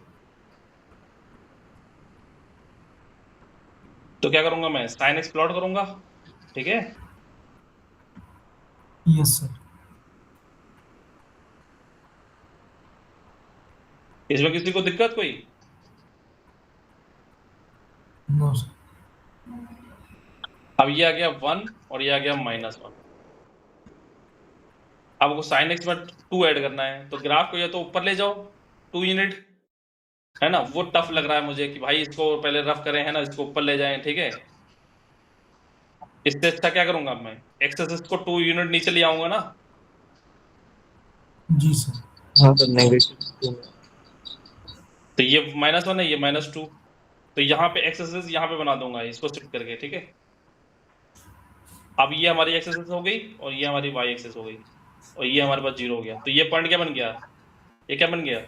तो क्या करूंगा मैं, साइन एक्स प्लॉट करूंगा, ठीक है। Yes sir. इसमें किसी को दिक्कत कोई, नो सर। अब ये आ गया 1 और ये आ गया -1, अब वो साइन एक्स में 2 ऐड करना है, तो ग्राफ को या तो ऊपर ले जाओ 2 यूनिट, है ना, वो टफ लग रहा है मुझे कि भाई इसको पहले रफ करें, है ना, इसको ऊपर ले जाएं, ठीक है। इससे अच्छा क्या करूंगा मैं, एक्सेस को 2 यूनिट नीचे ले आऊंगा ना। जी सर। हाँ सर, नेगेटिव। तो ये -1 है, ये -2, तो यहाँ पे एक्सेस यहाँ पे बना दूंगा इसको शिफ्ट करके, ठीक है। अब ये हमारी एक्सेस हो गई और ये हमारी वाई एक्सेस हो गई और ये हमारे पास 0 हो गया। तो ये पॉइंट क्या बन गया, ये क्या बन गया,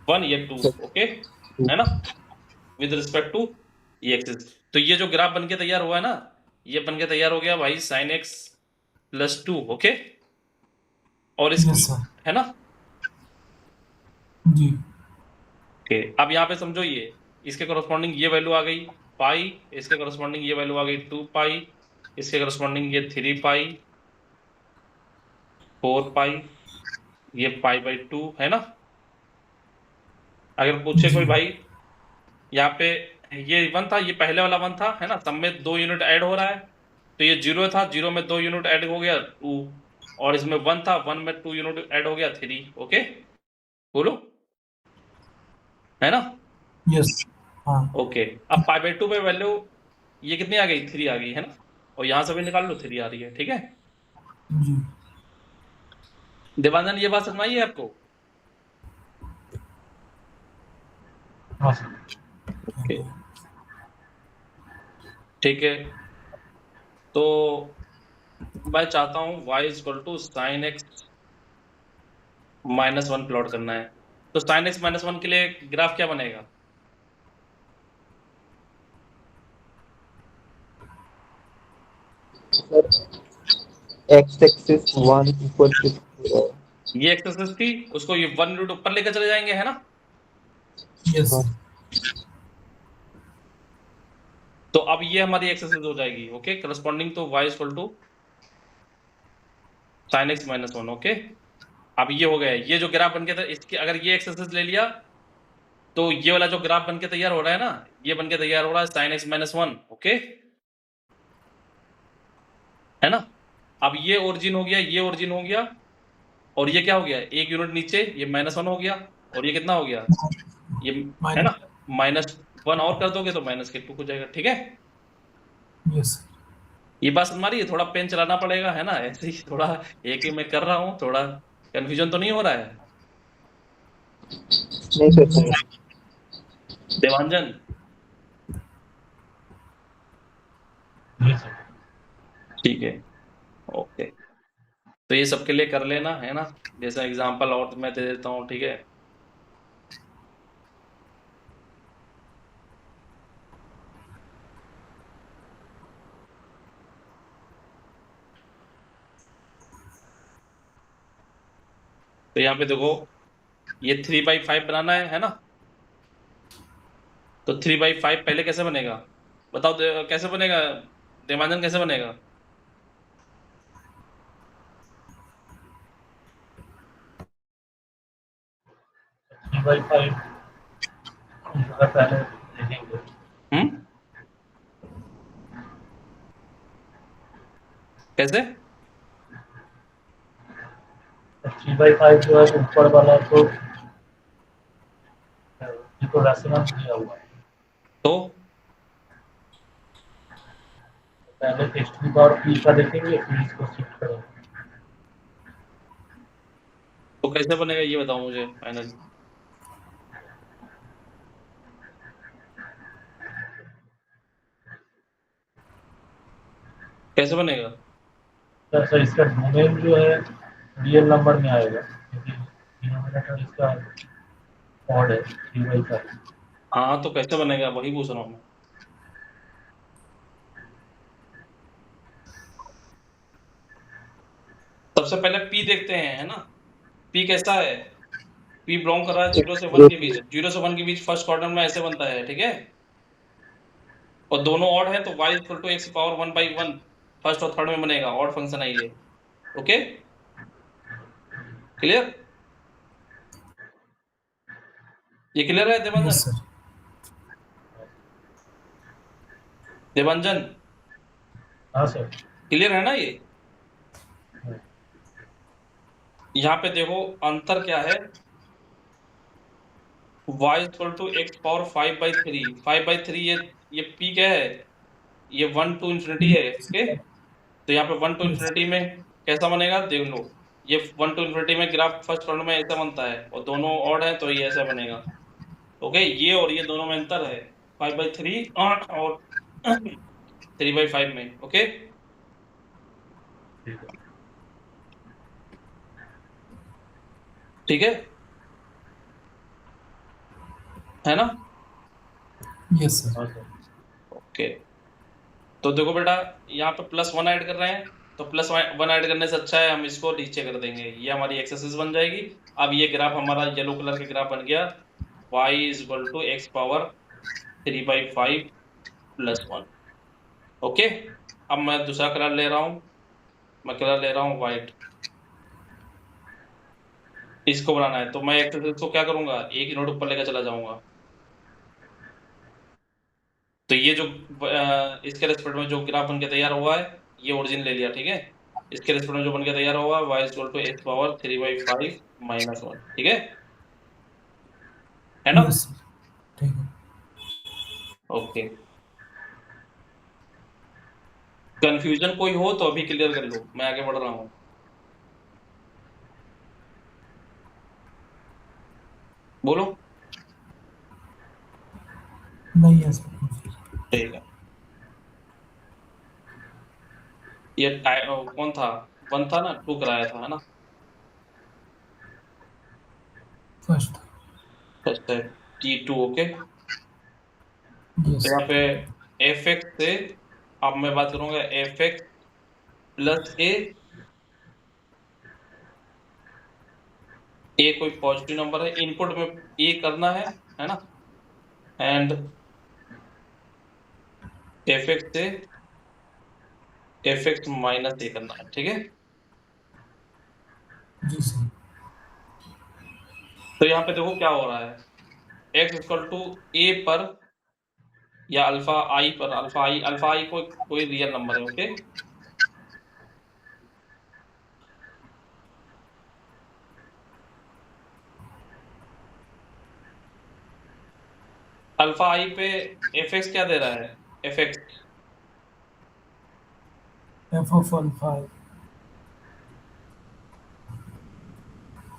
1 ये 2, ओके, है ना, विद रिस्पेक्ट टू ये एक्सेस। तो ये जो ग्राफ बन के तैयार हुआ है ना, ये बन के तैयार हो गया भाई sin x + 2, ओके। और इसकी, यस सर। है ना, जी। ओके। अब यहाँ पे समझो, ये इसके करस्पॉन्डिंग ये वैल्यू आ गई पाई, इसके करस्पॉन्डिंग ये वैल्यू आ गई 2 पाई, इसके करस्पॉन्डिंग ये 3 पाई, 4 पाई, ये π/2, है ना। अगर पूछे जी। कोई भाई यहाँ पे ये 1 था, ये पहले वाला 1 था, है ना, सब में 2 यूनिट ऐड हो रहा है, तो ये 0 था, 0 में 2 यूनिट ऐड हो गया 2, और इसमें 1 था, 1 में 2 यूनिट ऐड हो गया 3, ओके, बोलो, है ना। यस। हाँ। ओके, अब π/2 पे वैल्यू ये कितनी आ गई, 3 आ गई, है ना, और यहाँ से भी निकाल लो 3 आ रही है, ठीक है। जी। देवानंद ये बात समझ आई है आपको, हाँ सर। ओके, ठीक है। तो मैं चाहता हूँ y = sin x -1 प्लॉट करना है, तो sin x -1 के लिए ग्राफ क्या बनेगा, एक्स एक्सिस 1 ऊपर शिफ्ट हो रहा ये एक्सेस थी, उसको ये 1 यूनिट ऊपर लेकर चले जाएंगे, है ना। यस हाँ। सर। तो अब ये हमारी एक्सेस हो जाएगी, ओके, करस्पॉन्डिंग तो y = sin x -1, ओके। अब ये हो गया, ये जो ग्राफ बन के था, इसके अगर ये एक्सेस ले लिया, तो ये वाला जो ग्राफ बन के तैयार हो रहा है ना, ये बन के तैयार हो रहा है sin x -1, ओके, है ना। अब ये ओरिजिन हो गया, ये ओरिजिन हो गया, और ये क्या हो गया, 1 यूनिट नीचे, ये -1 हो गया, और ये कितना हो गया, ये, है ना, -1 और कर दोगे तो -2 हो जाएगा, ठीक है। Yes sir. ये बात समझ रही है, थोड़ा पेन चलाना पड़ेगा, है ना, ऐसे ही थोड़ा एक ही मैं कर रहा हूँ, थोड़ा कंफ्यूजन तो नहीं हो रहा है नहीं सर। देवांजन, जी सर। ठीक है, ओके। तो ये सबके लिए कर लेना, है ना, जैसा एग्जांपल और मैं दे देता हूँ, ठीक है। तो यहाँ पे देखो, ये 3/5 बनाना है ना, तो 3/5 पहले कैसे बनेगा, बताओ कैसे बनेगा, देवांजन कैसे बनेगा, 3/5 पहले देखेंगे। कैसे, 3/5 जो है ऊपर वाला, तो ये तो रेसोनेंस दिया हुआ है। तो पहले हिस्ट्री बार पी का देखेंगे, फिर इसको शिफ्ट करेंगे। तो कैसे बनेगा ये बताओ मुझे फाइनल, कैसे बनेगा, सर इसका डोमेन जो है रियल नंबर में आएगा, क्योंकि डिनोमिनेटर इसका ऑड है 3/5। हाँ तो कैसे बनेगा वही पूछ रहा हूँ मैं, सबसे पहले P देखते हैं, है ना, P कैसा है, P बिलोंग कर रहा है 0 से 1 के बीच, 0 से 1 के बीच फर्स्ट क्वाड्रेंट में ऐसे बनता है, ठीक है, और दोनों ऑड है, तो y = x⁴1/1 फर्स्ट और थर्ड में बनेगा, ऑड फंक्शन है ये, ओके, क्लियर, ये क्लियर है यस देवांजन, सर। हाँ सर। क्लियर है ना ये, यहाँ पे देखो अंतर क्या है, y equal to X power 5/3। 5/3 ये p क्या है, ये 1 to infinity है। ओके, तो यहाँ पे 1 to infinity में कैसा बनेगा देख लो, ये 1 to infinity में ग्राफ फर्स्ट ऑर्डर में ऐसा बनता है, और दोनों ऑड है तो ये ऐसा बनेगा। ओके, ये और ये दोनों में अंतर है 5/3 और 3/5 में। ओके, ठीक है। ठीक है ना? Yes sir. हाँ सर। ओके, तो देखो बेटा यहाँ पे +1 ऐड कर रहे हैं, तो +1 ऐड करने से अच्छा है हम इसको नीचे कर देंगे, ये हमारी एक्सेसिस बन जाएगी। अब ये ग्राफ हमारा येलो कलर के ग्राफ बन गया, y equal to X power 3/5 +1। Okay, अब मैं दूसरा कलर ले रहा हूँ, मैं कलर ले रहा हूँ व्हाइट, इसको बनाना है। तो मैं एक्सेसिस को क्या करूंगा, एक यूनिट ऊपर लेकर चला जाऊंगा। तो ये जो इसके रेस्पेक्ट में जो ग्राफ बन के तैयार हुआ है, ये ओरिजिन ले लिया, ठीक है। इसके रेस्पेक्ट में जो बन के तैयार हुआ y equal to X power 3/5 -1, ठीक है ना? यस सर, ठीक है। ओके, कंफ्यूजन कोई हो तो अभी क्लियर कर लो, मैं आगे बढ़ रहा हूँ। बोलो। नहीं है सर। ठीक है, ये कौन था, 1 था ना, 2 कराया था, है ना? फर्स्ट। फर्स्ट है T2। ओके, यस तो यहाँ पे fx से, अब मैं बात करूंगा fx प्लस a कोई पॉजिटिव नंबर है, इनपुट में a करना है ना, एंड fx से fx माइनस a करना है, ठीक है। जी सर। तो यहाँ पे देखो क्या हो रहा है, x इक्वल टू a पर या अल्फा i पर, अल्फा i कोई रियल नंबर है। ओके, अल्फा i पे fx क्या दे रहा है, fx F of alpha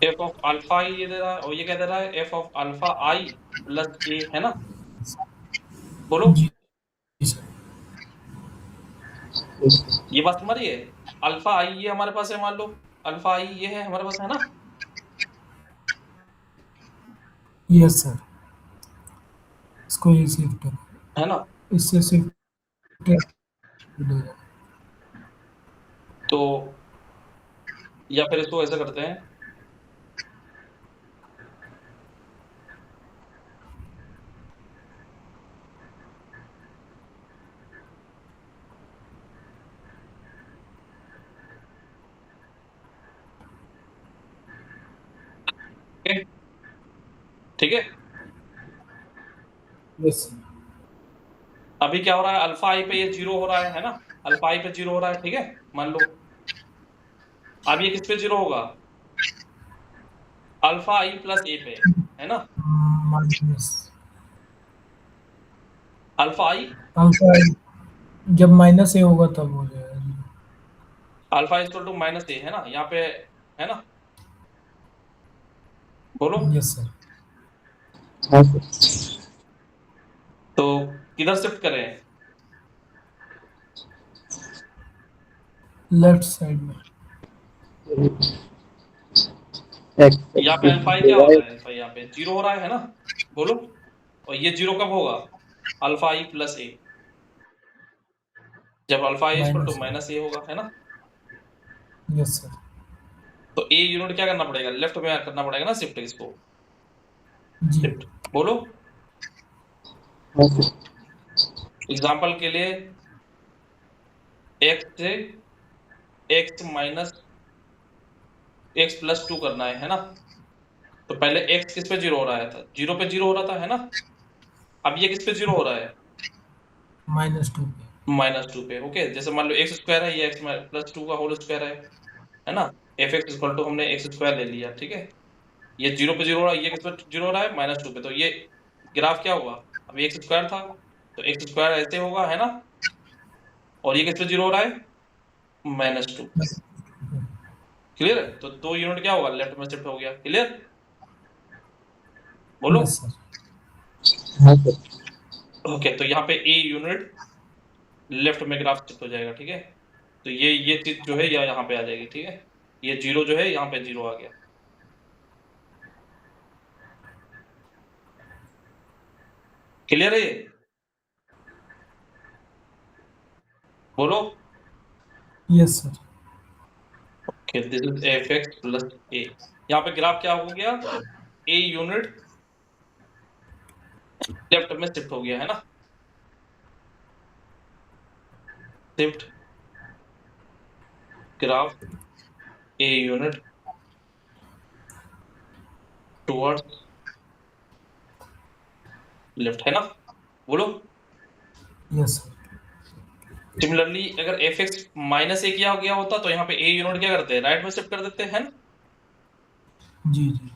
f of alpha i ये दे रहा है, और ये क्या दे रहा है, f of alpha i plus a, है ना? बोलो, जी सर। yes, ये बात तुम्हारी है। अल्फा i ये हमारे पास है, मान लो अल्फा i ये है हमारे पास, है ना? यस सर, इसको ये शिफ्ट करो, है ना? इससे शिफ्ट तो या फिर इसको ऐसा करते हैं, ठीक है। Yes sir. अभी क्या हो रहा है, अल्फा i पे ये 0 हो रहा है ना? अल्फा i पे 0 हो रहा है, ठीक है, मान लो। अब ये किस पे 0 होगा, अल्फा i प्लस a पे, है ना? माइनस अल्फा i अल्फा जब माइनस ए होगा तब हो जाएगा। Alpha equal to minus a, है ना, यहाँ पे, है ना? बोलो, यस सर। हाँ सर। तो किधर शिफ्ट करें, लेफ्ट साइड में। यहाँ पे अल्फा i क्या हो रहा है, अल्फा यहाँ पे 0 हो रहा है ना? बोलो, और ये 0 कब होगा, अल्फा i प्लस a, जब alpha i equal to minus a होगा, है ना? Yes sir. तो a यूनिट क्या करना पड़ेगा, लेफ्ट में करना पड़ेगा ना शिफ्ट, इसको जी शिफ्ट। बोलो, हाँ सर। एग्जाम्पल के लिए x से x माइनस x प्लस 2 करना है ना? तो पहले x किस पे 0 हो रहा था, 0 पे 0 हो रहा था, है ना? अब ये किस पे 0 हो रहा है, -2 पे। -2 पे। ओके, जैसे मान लो x स्क्वायर है, ये x प्लस 2 का होल स्क्वायर है ना? एफ एक्स इक्वल टू हमने एक्स स्क्वायर ले लिया, ठीक है। ये 0 पे 0 हो रहा है, ये किस पे 0 हो रहा है, -2 पे, तो ये ग्राफ क्या हुआ, अब ये एक्स स्क्वायर था तो एक्स स्क्वायर ऐसे होगा, है ना, और ये किस पे 0 हो रहा है, -2। क्लियर है, तो 2 यूनिट क्या होगा, लेफ्ट में शिफ्ट हो गया। क्लियर, बोलो। Yes sir. हाँ सर। ओके, तो यहाँ पे ए यूनिट लेफ्ट में ग्राफ शिफ्ट हो जाएगा, ठीक है। तो ये चीज जो है यहाँ पे आ जाएगी, ठीक है। ये 0 जो है यहाँ पे 0 आ गया। क्लियर है ये, बोलो। Yes sir. Okay, this is f x plus a. यहाँ पे ग्राफ क्या हो गया, ए यूनिट लेफ्ट में शिफ्ट हो गया, है ना। Shift graph a unit towards left, है ना, बोलो। Yes sir. सिमिलरली अगर एफ एक्स -a किया गया होता तो यहाँ पे ए यूनिट क्या करते हैं, राइट में शिफ्ट कर देते हैं ना। जी जी।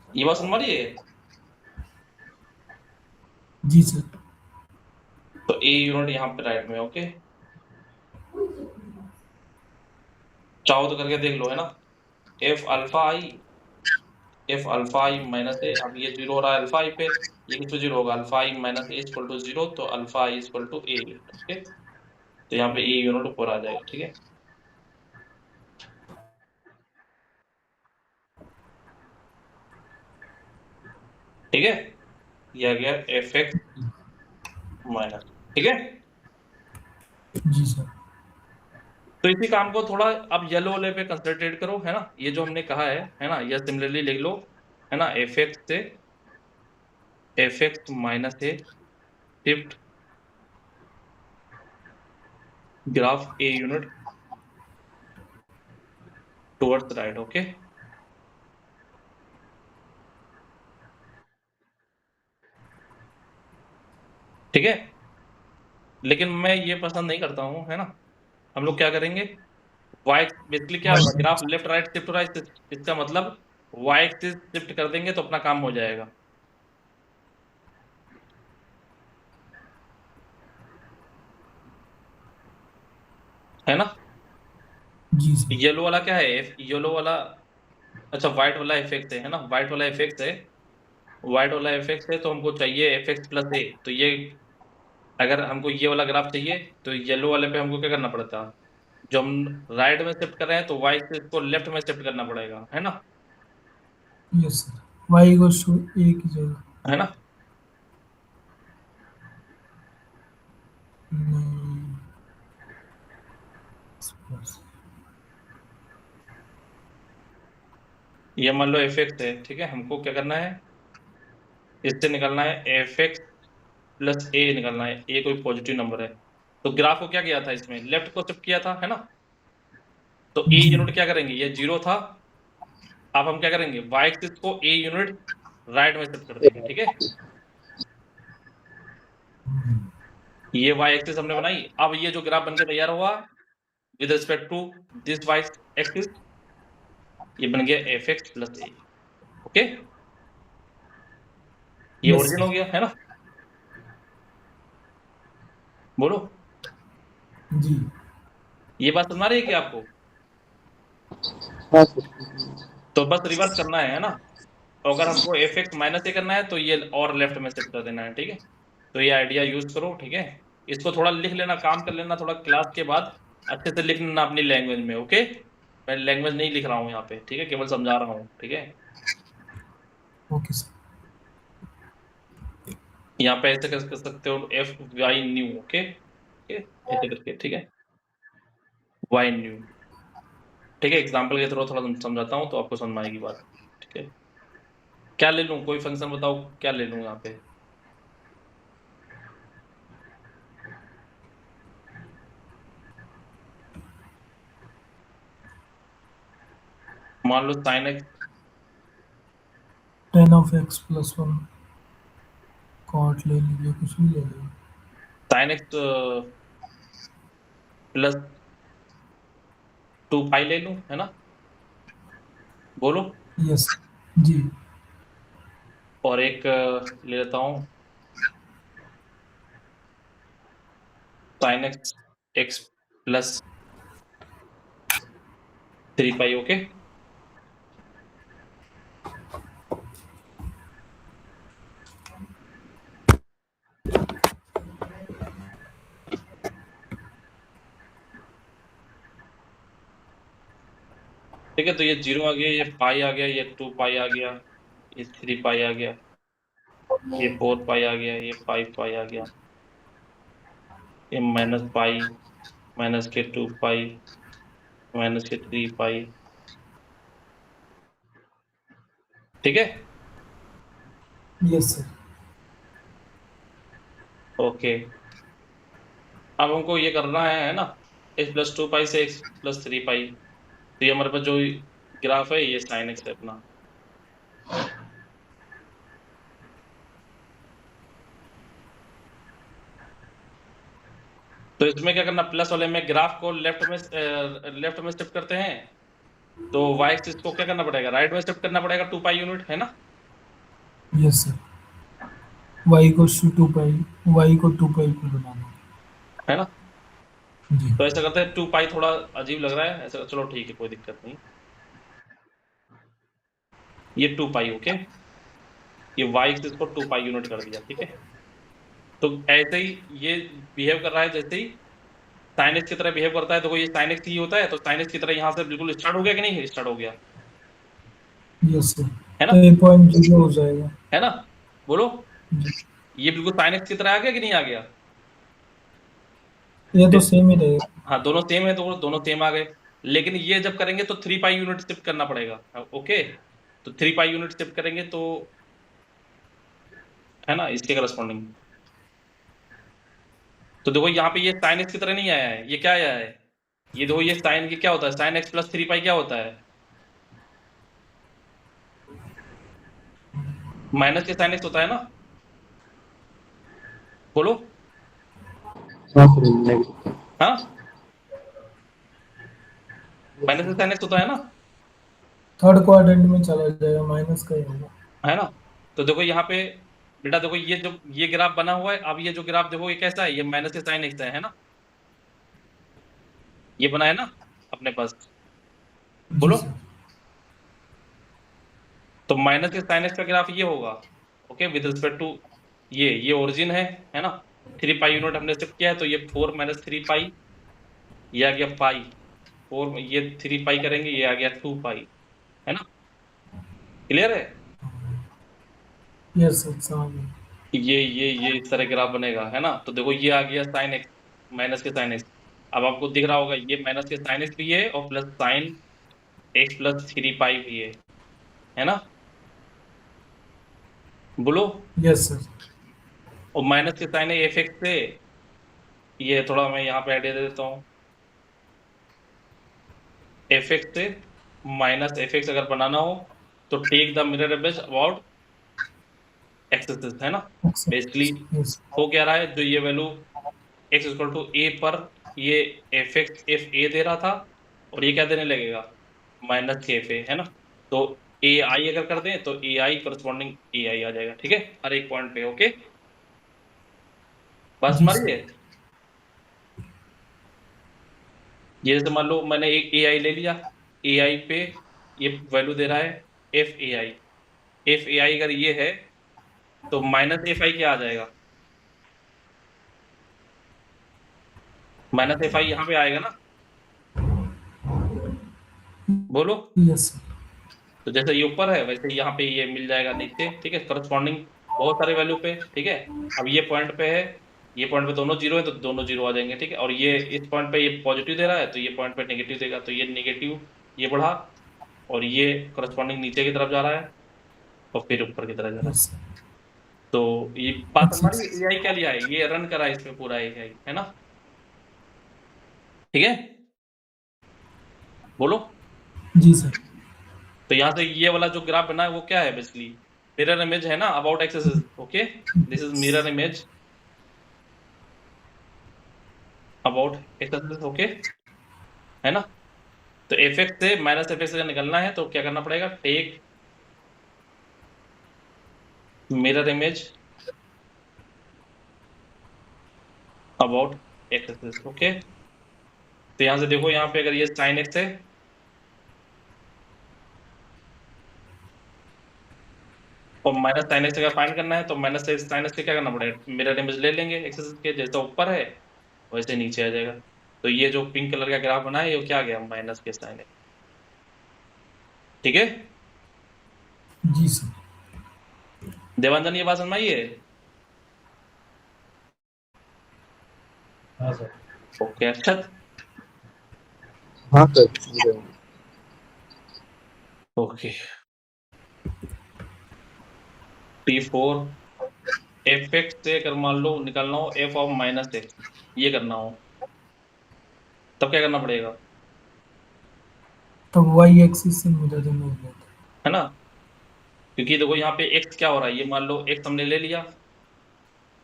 ये बात समझ में आ रही है। जी सर। तो ए यूनिट यहाँ पे राइट में, ओके। चाहो तो करके देख लो, है ना। एफ अल्फा आई माइनस ए, अब ये 0 हो रहा है अल्फा आई पे, ये किस पे 0 होगा, alpha I minus A equal to 0, तो alpha I equal to A, okay. तो यहाँ पे ए यूनिट ऊपर आ जाएगा, ठीक है। ठीक है, ये आ गया एफ एक्स माइनस, ठीक है। जी सर। तो इसी काम को थोड़ा अब येलो वाले पे कंसंट्रेट करो, है ना। ये जो हमने कहा है ना, यह सिमिलरली लिख लो, है ना। F x minus A shift graph a unit towards right, okay. ठीक है, लेकिन मैं ये पसंद नहीं करता हूँ, है ना। हम लोग क्या करेंगे, वाई बेसिकली क्या होगा, ग्राफ लेफ्ट राइट शिफ्ट हो रहा है, इसका मतलब वाई एक्सिस शिफ्ट कर देंगे तो अपना काम हो जाएगा, है ना। जी सर। येलो वाला क्या है, येलो वाला, अच्छा व्हाइट वाला इफेक्ट है ना, व्हाइट वाला इफेक्ट है, व्हाइट वाला इफेक्ट है, तो हमको चाहिए एफ एक्स प्लस ए। तो ये अगर हमको ये वाला ग्राफ चाहिए तो येलो वाले पे हमको क्या करना पड़ता है, जो हम राइट में शिफ्ट कर रहे हैं तो वाई से इसको लेफ्ट में शिफ्ट करना पड़ेगा, है ना, yes sir. Y equals to a की जगह है ना। नहीं, suppose। ये मान लो एफ एक्स है, ठीक है। हमको क्या करना है, इससे निकलना है एफ एक्स प्लस ए निकलना है, ए कोई पॉजिटिव नंबर है। तो ग्राफ को क्या किया था, इसमें लेफ्ट को शिफ्ट किया था, है ना। तो ए जी। यूनिट क्या करेंगे, ये 0 था, अब हम क्या करेंगे, वाई एक्सिस को ए यूनिट राइट में शिफ्ट कर देंगे, ठीक है। ये वाई एक्सिस हमने बनाई, अब ये जो ग्राफ बनकर तैयार हुआ with respect to this Y axis, ये बन गया F x plus A, okay. ये Yes, ओरिजिन हो गया, है ना, बोलो। जी। ये बात सुना रही है कि आपको, हाँ सर। तो बस रिवर्स करना है ना। तो अगर हमको एफ एक्स माइनस ए करना है तो ये और लेफ्ट में शिफ्ट कर देना है, ठीक है। तो ये आइडिया यूज करो, ठीक है। इसको थोड़ा लिख लेना, काम कर लेना थोड़ा क्लास के बाद, अच्छे से लिख लेना अपनी लैंग्वेज में, ओके। मैं लैंग्वेज नहीं लिख रहा हूँ यहाँ पे, ठीक है, केवल समझा रहा हूँ, ठीक है। Okay sir. यहाँ पे ऐसे कर सकते हो, एफ वाई न्यू, ओके, ऐसे करके, ठीक है, वाई न्यू, ठीक है। एग्जाम्पल के थ्रू थोड़ा समझाता हूँ तो आपको समझ में आएगी बात, ठीक है। क्या ले लूँ, कोई फंक्शन बताओ क्या ले लूँ यहाँ पे, मान लो sine x tan of x plus one cot ले लीजिए, कुछ भी ले लीजिए। साइन एक्स प्लस 2 पाई ले लूँ, है ना। बोलो। यस जी। और एक ले लेता हूँ sin x प्लस 3 पाई। ओके, ठीक है। तो ये 0 आ गया, ये पाई आ गया, ये 2 पाई आ गया, ये 3 पाई आ गया, ये 4 पाई आ गया, ये 5 पाई आ गया, ये माइनस पाई, माइनस के 2 पाई, माइनस के 3 पाई। ठीक है, यस सर। ओके। अब हमको ये करना है ना, x+2 पाई से x+3 पाई। तो ये हमारे पास जो ग्राफ है ये sin x है अपना। तो इसमें क्या करना, प्लस वाले में ग्राफ को लेफ्ट में शिफ्ट करते हैं, तो y एक्सिस को क्या करना पड़ेगा, राइट में शिफ्ट करना पड़ेगा 2 पाई यूनिट, है ना। Yes sir. y को 2 पाई, y को 2 पाई को बनाना है ना। जी। तो ऐसा करते हैं, 2 पाई थोड़ा अजीब लग रहा है ऐसा, चलो ठीक है, कोई दिक्कत नहीं। ये 2 पाई, ओके, ये y एक्सिस को 2 पाई यूनिट कर दिया, ठीक है। तो ऐसे ही ये बिहेव कर रहा है जैसे ही sin x की तरह बिहेव करता है। तो ये sin x ही होता है, तो sin x की तरह यहाँ से बिल्कुल स्टार्ट हो गया कि नहीं, स्टार्ट हो गया, यस सर। है ना, तो ये पॉइंट 0 हो जाएगा है ना। बोलो, जी। ये बिल्कुल sin x की तरह आ गया कि नहीं आ गया। ये तो सेम ही रहेगा। हाँ, दोनों सेम है, तो दोनों सेम आ गए। लेकिन ये जब करेंगे तो 3 पाई यूनिट शिफ्ट करना पड़ेगा। ओके, तो 3 पाई यूनिट शिफ्ट करेंगे तो, है ना, इसके करस्पॉन्डिंग। तो देखो यहाँ पे ये sin x की तरह नहीं आया है, ये क्या आया है, ये देखो, ये sin, ये क्या होता है, sin x+3 पाई क्या होता है, माइनस के sin x होता है ना। बोलो, हाँ सर, नेगेटिव। हाँ, माइनस के sin x होता है ना, थर्ड क्वाड्रेंट में चला जाएगा, माइनस का ही होगा। है ना। तो देखो यहाँ पे बेटा, देखो ये जो ये ग्राफ बना हुआ है, अब ये जो ग्राफ देखो ये कैसा है, ये माइनस के sin x है ना, ये बना है ना अपने पास। जी बोलो, सर। तो माइनस के sin x का ग्राफ ये होगा, ओके, विद रिस्पेक्ट टू ये ओरिजिन है ना। 3 पाई यूनिट हमने शिफ्ट किया है, तो ये 4 माइनस 3 पाई, ये आ गया पाई, 4 ये 3 पाई करेंगे, ये आ गया 2 पाई, है ना। क्लियर है, यस सर, समझ गया। ये इस तरह ग्राफ बनेगा, है ना। तो देखो ये आ गया sin x, माइनस के sin x। अब आपको दिख रहा होगा ये माइनस के sin x भी है और प्लस sin x+3 पाई भी है ना। बोलो, यस सर। और माइनस के sin f(x) से, ये थोड़ा मैं यहाँ पे आइडिया दे देता हूँ, f(x) से माइनस f(x) अगर बनाना हो तो take the mirror image about axis, है ना। Basically yes. हो क्या रहा है, जो ये वैल्यू x=a पर ये f(x) f(a) दे रहा था, और ये क्या देने लगेगा, माइनस के fa, है ना। तो ai अगर कर दें तो ai करस्पॉन्डिंग ai आ जाएगा, ठीक है, हर एक पॉइंट पे। ओके, बस जी हमारी सर। है। ये जैसे मान लो मैंने एक ai ले लिया, ai पे ये वैल्यू दे रहा है f ai अगर ये है तो माइनस fi क्या आ जाएगा, माइनस fi यहाँ पे आएगा ना। बोलो, यस सर। तो जैसे ये ऊपर है वैसे यहाँ पे ये मिल जाएगा नीचे, ठीक है, करस्पॉन्डिंग बहुत सारे वैल्यू पे, ठीक है। अब ये पॉइंट पे है, ये पॉइंट पे दोनों जीरो है, तो दोनों जीरो आ जाएंगे, ठीक है। और ये इस पॉइंट पे ये पॉजिटिव दे रहा है, तो ये पॉइंट पे नेगेटिव देगा, तो ये नेगेटिव ये बढ़ा, और ये करस्पॉन्डिंग नीचे की तरफ जा रहा है, और फिर ऊपर की तरफ जा रहा है। Yes sir. तो ये बात अच्छा हमारी AI क्या लिया है, ये रन करा है इसमें पूरा AI, है ना, ठीक है। बोलो, जी सर। तो यहाँ से ये वाला जो ग्राफ बना है वो क्या है, बेसिकली मिरर इमेज है ना about axis. Okay, this is mirror image about axis, okay, है ना। तो fx से माइनस fx अगर निकलना है तो क्या करना पड़ेगा, take mirror image about x axis. Okay, तो यहां से देखो, यहाँ पे अगर ये साइन x है और माइनस साइन एक्स अगर फाइंड करना है तो माइनस साइन एक्स के क्या करना पड़ेगा, मिरर इमेज ले लेंगे एक्सिस के, जैसा ऊपर है वैसे नीचे आ जाएगा। तो ये जो पिंक कलर का ग्राफ बना है ये क्या आ गया, माइनस के साइन एक्स। ठीक है जी सर। देवांजन, ये बात समझ में आई है? हाँ सर। ओके, अक्षत। हाँ sir. Okay, T4 F x से अगर मान लो निकालना हो एफ ऑफ माइनस एक्स, ये करना हो तब क्या करना पड़ेगा, तब वाई एक्सिस से मिरर इमेज लेते हैं। है ना? क्योंकि देखो यहाँ पे x क्या हो रहा है, ये मान लो x हमने ले लिया,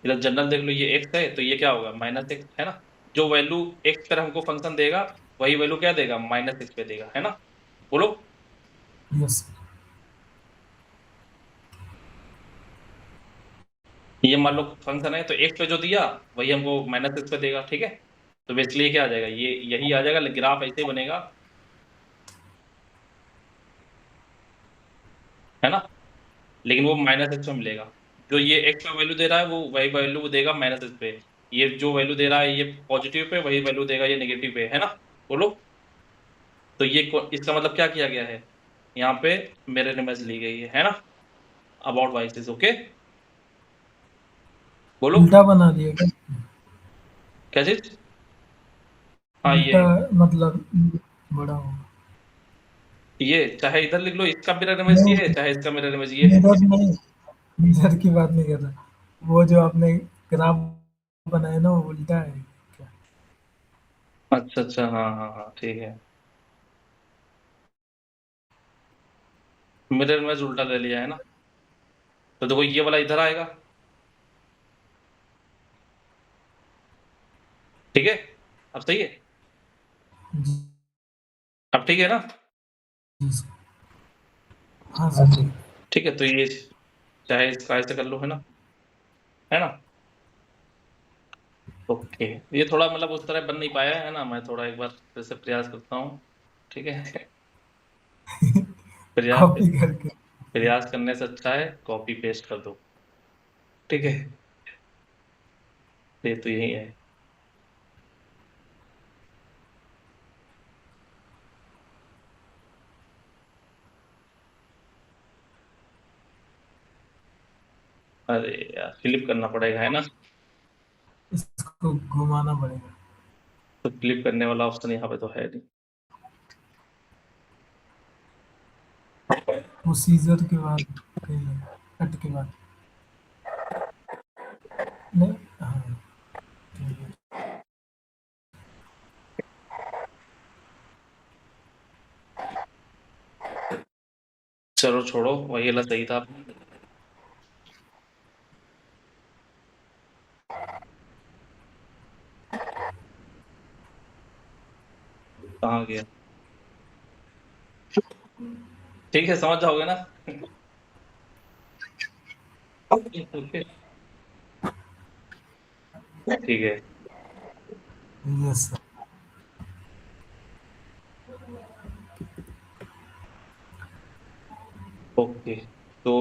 इधर जनरल देख लो ये x है, तो ये क्या होगा, माइनस एक्स, है ना? जो वैल्यू x पर हमको फंक्शन देगा वही वैल्यू क्या देगा, माइनस एक्स पे देगा, है ना? बोलो। Yes sir. ये मान लो फंक्शन है तो x पे जो दिया वही हमको माइनस एक्स पे देगा। ठीक है, तो बेसिकली क्या आ जाएगा, ये यही आ जाएगा, ग्राफ ऐसे ही बनेगा, है ना? लेकिन वो माइनस एक्स में मिलेगा। जो ये एक्स पे वैल्यू दे रहा है वो वही वैल्यू देगा माइनस एक्स पे, ये जो वैल्यू दे रहा है ये पॉजिटिव पे वही वैल्यू देगा ये नेगेटिव पे, है ना? बोलो। तो ये इसका मतलब क्या किया गया है, यहाँ पे मिरर इमेज ली गई है ना, अबाउट वाई एक्सिस। ओके, बोलो उल्टा बना दिया क्या? क्या चीज? हाँ, उल्टा मतलब बड़ा होगा। ये चाहे इधर लिख लो, इसका मिरर इमेज ये है, चाहे इसका मिरर इमेज ये है। मिरर नहीं, मिरर की बात नहीं कर रहा, वो जो आपने ग्राफ बनाया ना वो उल्टा है क्या? अच्छा अच्छा, हाँ हाँ हाँ, ठीक है, मिरर इमेज उल्टा ले लिया है ना, तो देखो ये वाला इधर आएगा। ठीक है, अब सही है, जी अब ठीक है ना? जी सर। हाँ सर ठीक है। ठीक है, तो ये चाहे इसका ऐसे कर लो, है ना? ओके, ये थोड़ा मतलब उस तरह बन नहीं पाया है ना, मैं थोड़ा एक बार फिर से प्रयास करता हूँ। ठीक है प्रयास कॉपी करके। प्रयास करने से अच्छा है कॉपी पेस्ट कर दो। ठीक है, ये तो यही है। अरे यार, फ्लिप करना पड़ेगा, है ना? इसको घुमाना पड़ेगा। तो फ्लिप करने वाला ऑप्शन यहाँ पे तो है नहीं। वो सीजर के बाद कहीं नहीं, कट के बाद नहीं। हाँ ठीक है। चलो छोड़ो, वही वाला सही था। कहाँ गया? ठीक है, समझ जाओगे ना ठीक है, यस सर। ओके, तो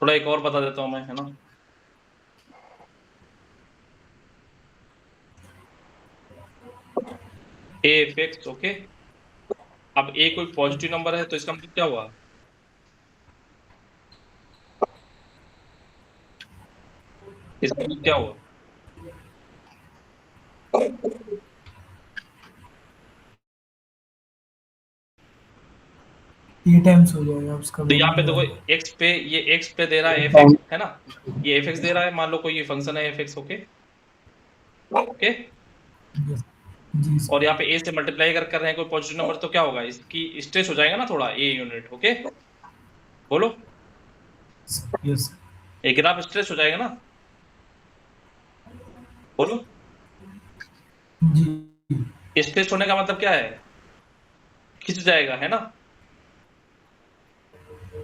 थोड़ा एक और बता देता हूँ मैं, है ना? A F x. ओके, अब ए कोई पॉजिटिव नंबर है तो इसका मतलब क्या हुआ, इसका मतलब क्या हुआ, ये टाइम्स हो जाएगा उसका तो यहाँ पे वैल्यू देखो आएगा। एक्स पे, ये एक्स पे दे रहा है एफ एक्स, है ना? ये एफ एक्स दे रहा है, मान लो कोई ये फंक्शन है f x. Okay okay, yes जी और सर। यहाँ पे ए से मल्टीप्लाई अगर कर रहे हैं कोई पॉजिटिव नंबर तो क्या होगा, इसकी स्ट्रेस हो जाएगा ना थोड़ा ए यूनिट। ओके, बोलो, यस ये ग्राफ स्ट्रेस हो जाएगा ना, बोलो। जी। स्ट्रेस होने का मतलब क्या है, खिंच जाएगा, है ना?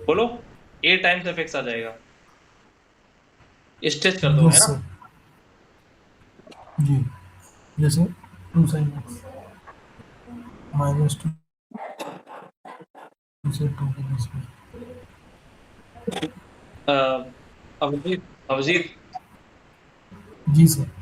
बोलो, a टाइम्स fx आ जाएगा। स्ट्रेच कर दो, है यस ना? सर जी, जैसे 2 sin x माइनस 2 से 2 के बीच में। अभिजीत, जी सर।